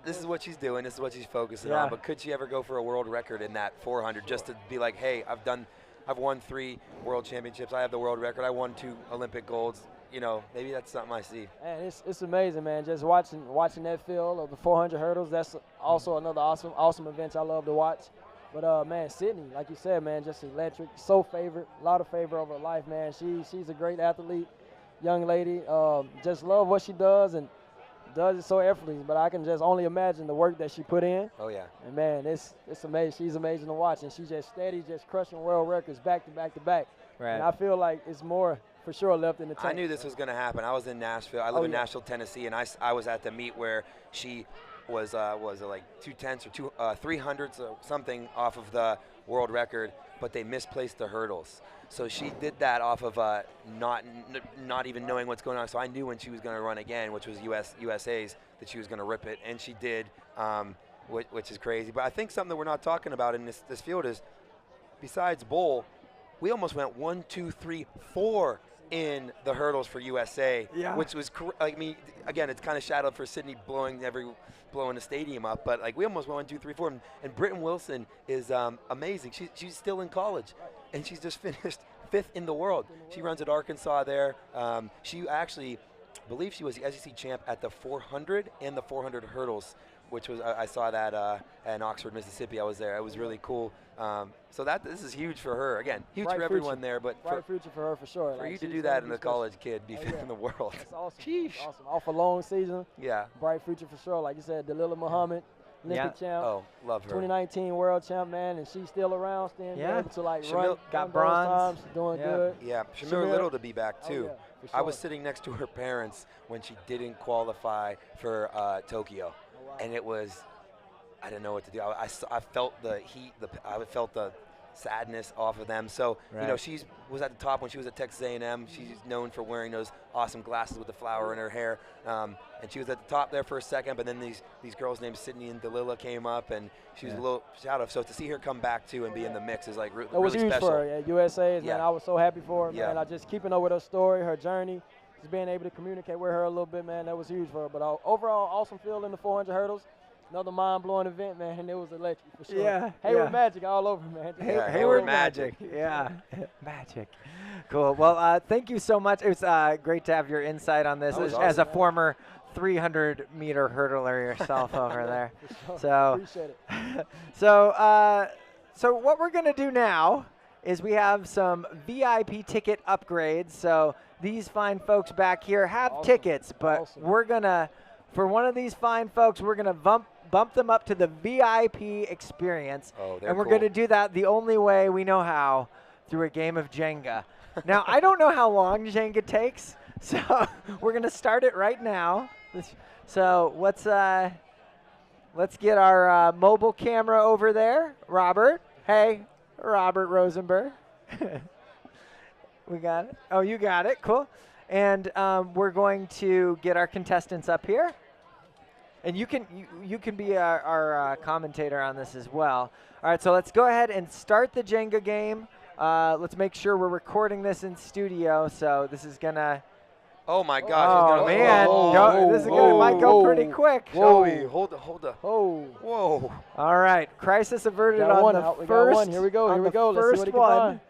this is what she's doing. This is what she's focusing on. But could she ever go for a world record in that 400 just to be like, hey, I've done I've won 3 world championships. I have the world record. I won 2 Olympic golds. You know, maybe that's something I see. Man, it's amazing, man. Just watching that field of the 400 hurdles. That's also another awesome event I love to watch. But man, Sydney, like you said, man, just electric. So favorite, a lot of favor over her life, man. She's a great athlete, young lady. Just love what she does and does it so effortlessly. But I can just only imagine the work that she put in. Oh yeah. And man, it's amazing. She's amazing to watch, and she's just steady, just crushing world records back to back to back. Right. And I feel like it's more for sure left in the tank. I knew this was going to happen. I was in Nashville. I live in Nashville, Tennessee, and I was at the meet where she was like 2/10 or 300s or something off of the world record, but they misplaced the hurdles. So she did that off of not even knowing what's going on. So I knew when she was going to run again, which was USA's, that she was going to rip it, and she did, which is crazy. But I think something that we're not talking about in this field is, besides Bowl, we almost went 1, 2, 3, 4 in the hurdles for USA, which was, I mean, again, it's kind of shadowed for Sydney blowing the stadium up, but like we almost went 1, 2, 3, 4. And Britton Wilson is amazing. She's still in college, and she's just finished 5th in the world. She runs at Arkansas there. She actually, I believe she was the SEC champ at the 400 and the 400 hurdles, which was, I saw that in Oxford, Mississippi. I was there. It was really cool. So this is huge for her. Again, huge Bright for everyone future. there, but Bright future for her for sure. for Like, you to she's do gonna that be in a special. college kid, be 5th in the world. That's awesome. Sheesh. Awesome. Off a long season. Yeah. Bright future for sure. Like you said, Dalilah Muhammad, Olympic champ. Oh, love her. 2019 world champ, man, and she's still around, staying able to like run. got run those bronze. times, doing good. Yeah, Shamir Little to be back Oh, too. yeah, for I was sure. sitting next to her parents when she didn't qualify for Tokyo, and it was, I didn't know what to do. I felt the heat, I felt the sadness off of them. So you know, she was at the top when she was at Texas A&M. She's known for wearing those awesome glasses with the flower in her hair, and she was at the top there for a second. But then these girls named Sydney and Dalilah came up, and she was a little shadow. So to see her come back too and be in the mix is like That was really huge special. for her. Yeah, USA, man, I was so happy for her, Yeah. man. I just keeping up with her story, her journey, just being able to communicate with her a little bit, man. That was huge for her. But overall, awesome field in the 400 hurdles. Another mind-blowing event, man, and it was electric for sure. Yeah, Hayward yeah. magic all over, man. Hayward magic. Yeah, magic. Cool. Well, thank you so much. It was great to have your insight on this That was as a awesome, man. former 300-meter hurdler yourself over there. For sure. So, Appreciate it. so what we're gonna do now is we have some VIP ticket upgrades. So these fine folks back here have tickets, but we're gonna, for one of these fine folks, we're gonna bump them up to the VIP experience. Oh, they're and we're cool. going to do that the only way we know how, through a game of Jenga. Now, I don't know how long Jenga takes, so we're going to start it right now. So let's get our mobile camera over there. Robert. Hey, Robert Rosenberg. We got it. Oh, you got it. Cool. And we're going to get our contestants up here. And you can be our commentator on this as well. All right, so let's go ahead and start the Jenga game. Let's make sure we're recording this in studio. So this is gonna. Oh my gosh! Oh man! This is gonna might go pretty quick. Shelby, hold the. Oh. Whoa! All right, crisis averted Got on one the out. We got first. one. Here we go. Here we go. Let's see what he can one.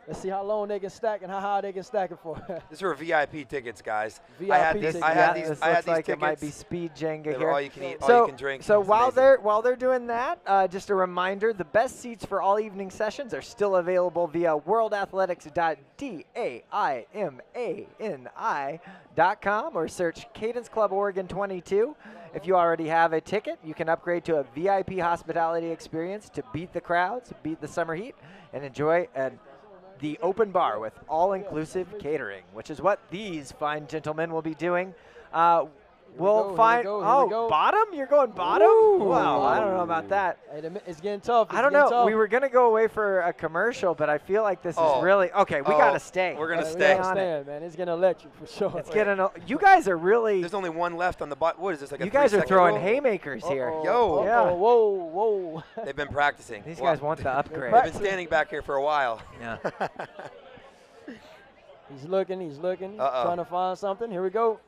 Let's see how long they can stack and how high they can stack it for. These are VIP tickets, guys. VIP I had these. tickets. I had This these. I had looks these like tickets. it might be speed Jenga They were here. all you can eat, so, all you can drink. So It's while amazing. they're doing that, just a reminder: the best seats for all evening sessions are still available via worldathletics.daimani.com or search Cadence Club Oregon 22. If you already have a ticket, you can upgrade to a VIP hospitality experience to beat the crowds, beat the summer heat, and enjoy the open bar with all-inclusive catering, which is what these fine gentlemen will be doing. We'll find. Oh, bottom? You're going bottom? Wow, I don't know about that. Hey, it's getting tough. I don't know. We were gonna go away for a commercial, but I feel like this is really okay. We gotta stay. We're gonna We stay. gotta stand, man. It's getting electric for sure. It's getting. You guys are really. There's only one left on the bot. What is this? Like a You guys are 3-second throwing rule? haymakers here. Yo. Yeah. Whoa. They've been practicing. These guys want the upgrade. They've been standing back here for a while. Yeah. He's looking, Uh-oh. trying to find something. Here we go.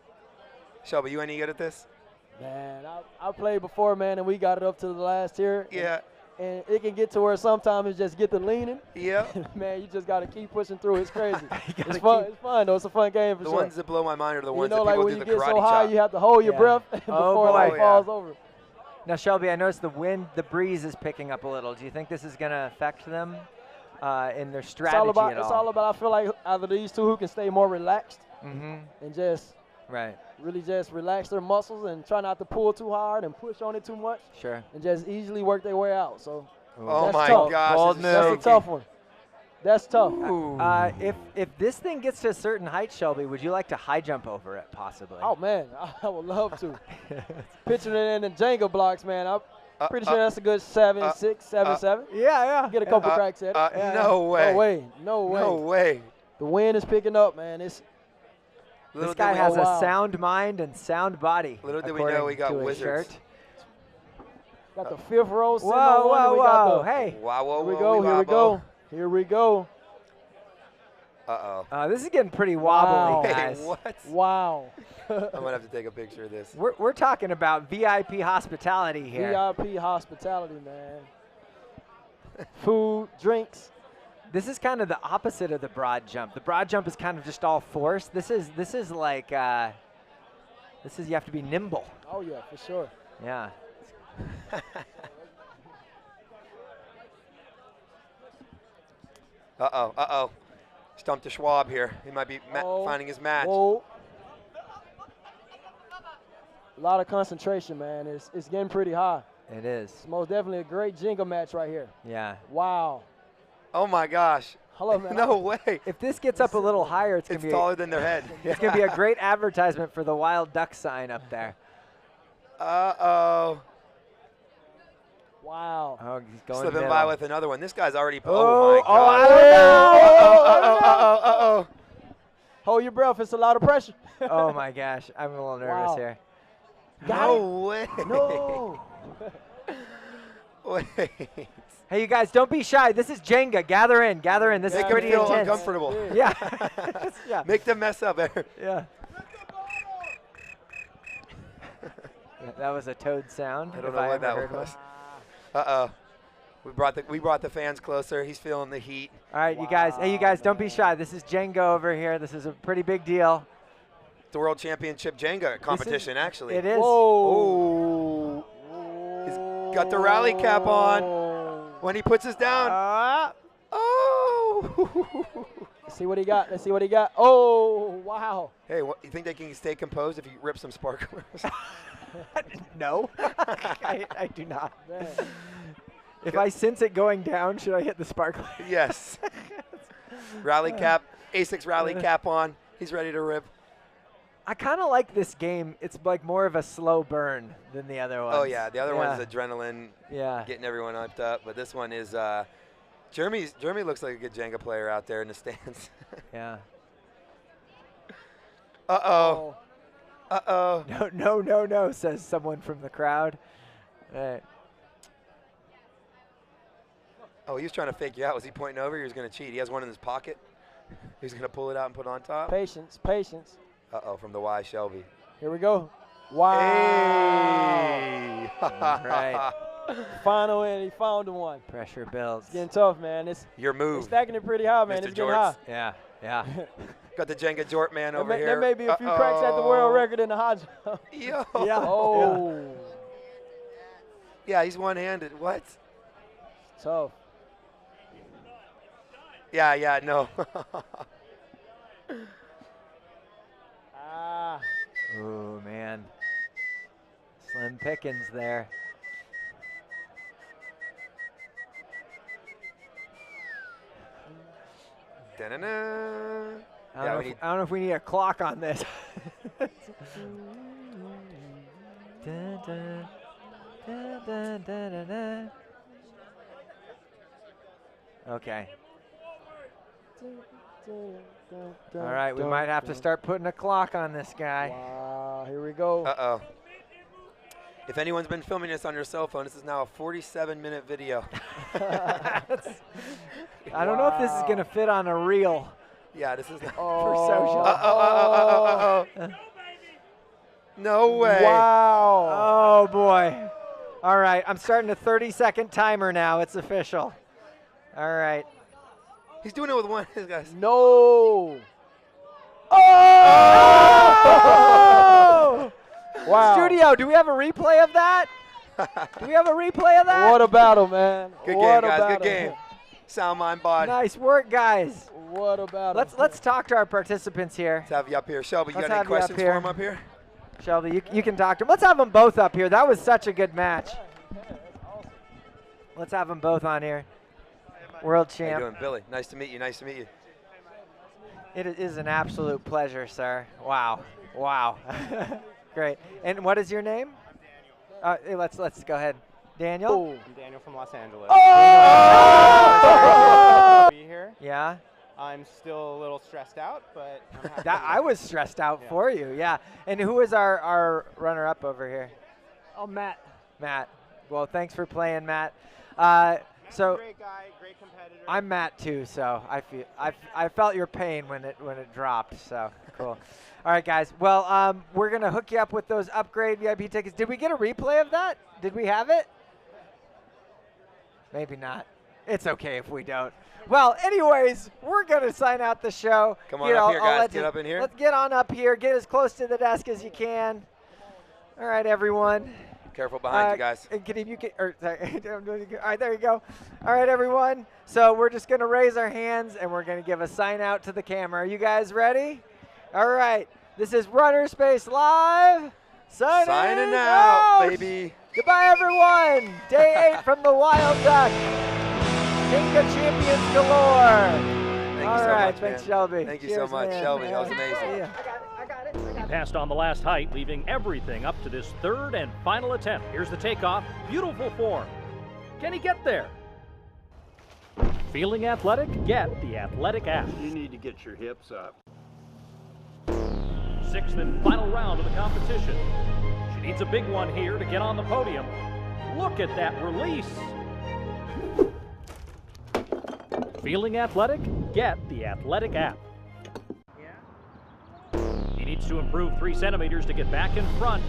Shelby, you any good at this? Man, I played before, man, and we got it up to the last tier. Yeah. and it can get to where sometimes it just get to leaning. Yeah. Man, you just got to keep pushing through. It's crazy. It's fun. It's fun, though. It's a fun game for The sure. ones that blow my mind are the You ones know, that like people when do you the get karate so high, chop. you have to hold your breath before it like falls over. Now, Shelby, I noticed the wind, the breeze is picking up a little. Do you think this is going to affect them in their strategy at all? It's all about, I feel like, either these two who can stay more relaxed and just really just relax their muscles and try not to pull too hard and push on it too much. Sure. And just easily work their way out. So Oh that's my tough. gosh. That's a tough one. That's tough. If this thing gets to a certain height, Shelby, would you like to high jump over it, possibly? Oh, man, I would love to. Picturing it in the Jenga blocks, man. I'm pretty sure that's a good 7, 6, 7, 7. Yeah. Get a couple cracks at it. No way. No way. No way. No way. The wind is picking up, man. This guy has a sound mind and sound body. Little did we know we got wizards. Shirt. Got the fifth row. Whoa. Hey. Wow, Here we go. Here we go. Here we go. Uh-oh. This is getting pretty wobbly, guys. Hey, what? Wow. I'm going to have to take a picture of this. We're talking about VIP hospitality here. VIP hospitality, man. Food, drinks. This is kind of the opposite of the broad jump. The broad jump is kind of just all force. This is like you have to be nimble. Oh yeah, for sure. Yeah. Uh-oh. Stumped a Schwab here. He might be finding his match. Whoa. A lot of concentration, man. It's getting pretty high. It is. It's most definitely a great Jenga match right here. Yeah. Wow. Oh my gosh. Hello, man. No way. If this gets up a little higher, it's taller than their head. It's going to be a great advertisement for the Wild Duck sign up there. Uh-oh. Wow. Oh, he's going Slipping middle. by with another one. This guy's already. Oh, my God. Uh-oh. Hold your breath. It's a lot of pressure. Oh, my gosh. I'm a little nervous Wow. here. No way. No. Wait. Hey, you guys, don't be shy. This is Jenga. Gather in. This is Make pretty them feel intense. uncomfortable. Yeah. Yeah. Make them mess up. Yeah. That was a toad sound. I don't know what that was. Uh-oh. We brought the fans closer. He's feeling the heat. All right, you guys. Hey, you guys, don't be shy. This is Jenga over here. This is a pretty big deal. The World Championship Jenga competition, actually. It is. Oh. He's got the rally cap on. When he puts us down. Oh. Let's see what he got. Let's see what he got. Oh, wow. Hey, you think they can stay composed if you rip some sparklers? No. I do not. Man. If I sense it going down, should I hit the sparkler? Yes. Rally cap, A6 rally cap on. He's ready to rip. I kind of like this game. It's like more of a slow burn than the other one. Oh, yeah. The other one's adrenaline. Yeah. Getting everyone hyped up. But this one is Jeremy looks like a good Jenga player out there in the stands. Yeah. Uh-oh. Uh-oh. No, says someone from the crowd. All right. Oh, he was trying to fake you out. Was he pointing over? He was going to cheat. He has one in his pocket. He's going to pull it out and put it on top. Patience. Uh-oh, from the Y, Shelby. Here we go. Wow. Hey. Right. Final and he found one. Pressure builds. It's getting tough, man. Your move. It's stacking it pretty high, man. Mr. It's getting high. Yeah. Got the Jenga Jort man over here. There may be a few cracks at the world record in the high jump. Yo. Yeah. Oh. Yeah, he's one-handed. What? Tough. Yeah, no. Oh, man. Slim pickings there. Da-na-na. I don't know if we need a clock on this. Okay. All right, we might have to start putting a clock on this guy. Wow, here we go. Uh-oh. If anyone's been filming this on your cell phone, this is now a 47-minute video. I don't know if this is going to fit on a reel. Yeah, this is for social. No way. Wow. Oh, boy. All right, I'm starting a 30-second timer now. It's official. All right. He's doing it with one of his guys. No. Oh! Wow. Studio, do we have a replay of that? Do we have a replay of that? What a battle, man. Good What game, a guys. battle. Good game. Sound, mind, body. Nice work, guys. What a battle. Let's talk to our participants here. Let's have you up here. Shelby, you Let's got any have you up questions here. for him up here? Shelby, you can talk to them. Let's have them both up here. That was such a good match. Let's have them both on here. World champ. How you doing, Billy? Nice to meet you. Nice to meet you. It is an absolute pleasure, sir. Wow. Wow. Great. And what is your name? Hey, let's go ahead. Daniel? I'm Daniel from Los Angeles. Oh! Be here. Yeah. I'm still a little stressed out, but I'm happy. I was stressed out for you, yeah. And who is our runner-up over here? Oh, Matt. Matt. Well, thanks for playing, Matt. So great guy, great competitor. I'm Matt too, so I felt your pain when it dropped. So cool. All right, guys. Well, we're gonna hook you up with those upgrade VIP tickets. Did we get a replay of that? Did we have it? Maybe not. It's okay if we don't. Well, anyways, we're going to sign out the show. Come on up here, guys. Get up in here. Let's get on up here. Get as close to the desk as you can. All right, everyone. Careful behind you guys. All right, there you go. All right, everyone. So we're just going to raise our hands, and we're going to give a sign out to the camera. Are you guys ready? All right. This is RunnerSpace Live. Signing out, baby. Goodbye, everyone. Day 8 from the Wild Duck. King of Champions galore. Thank All you so right, much, thanks, man. Shelby. Thank you Cheers, so much, man. Shelby. That was amazing. Yeah. He passed on the last height, leaving everything up to this third and final attempt. Here's the takeoff. Beautiful form. Can he get there? Feeling athletic? Get the Athletic app. You need to get your hips up. Sixth and final round of the competition. She needs a big one here to get on the podium. Look at that release. Feeling athletic? Get the Athletic app. He needs to improve 3 centimeters to get back in front.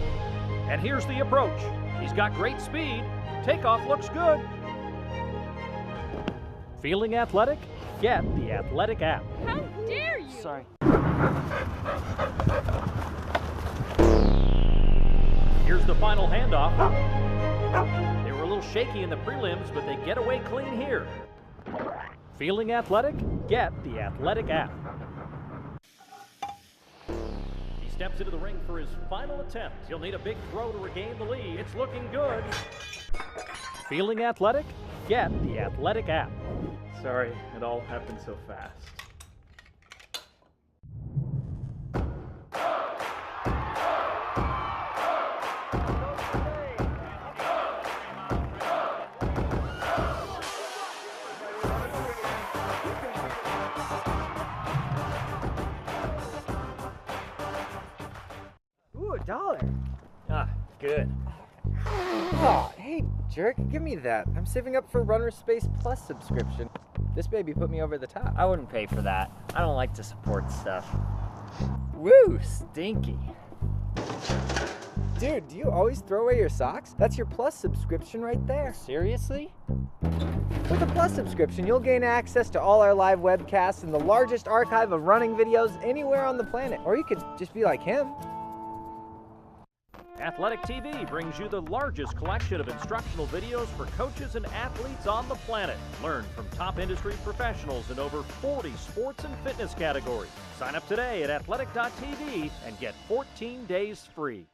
And here's the approach. He's got great speed. Takeoff looks good. Feeling athletic? Get the Athletic app. How dare you? Sorry. Here's the final handoff. They were a little shaky in the prelims, but they get away clean here. Feeling athletic? Get the Athletic app. He steps into the ring for his final attempt. He'll need a big throw to regain the lead. It's looking good. Feeling athletic? Get the Athletic app. Sorry, it all happened so fast. Ooh, $1. Ah, good. Oh, hey, jerk, give me that. I'm saving up for RunnerSpace Plus subscription. This baby put me over the top. I wouldn't pay for that. I don't like to support stuff. Woo, stinky. Dude, do you always throw away your socks? That's your Plus subscription right there. Seriously? With a Plus subscription, you'll gain access to all our live webcasts and the largest archive of running videos anywhere on the planet. Or you could just be like him. Athletic TV brings you the largest collection of instructional videos for coaches and athletes on the planet. Learn from top industry professionals in over 40 sports and fitness categories. Sign up today at athletic.tv and get 14 days free.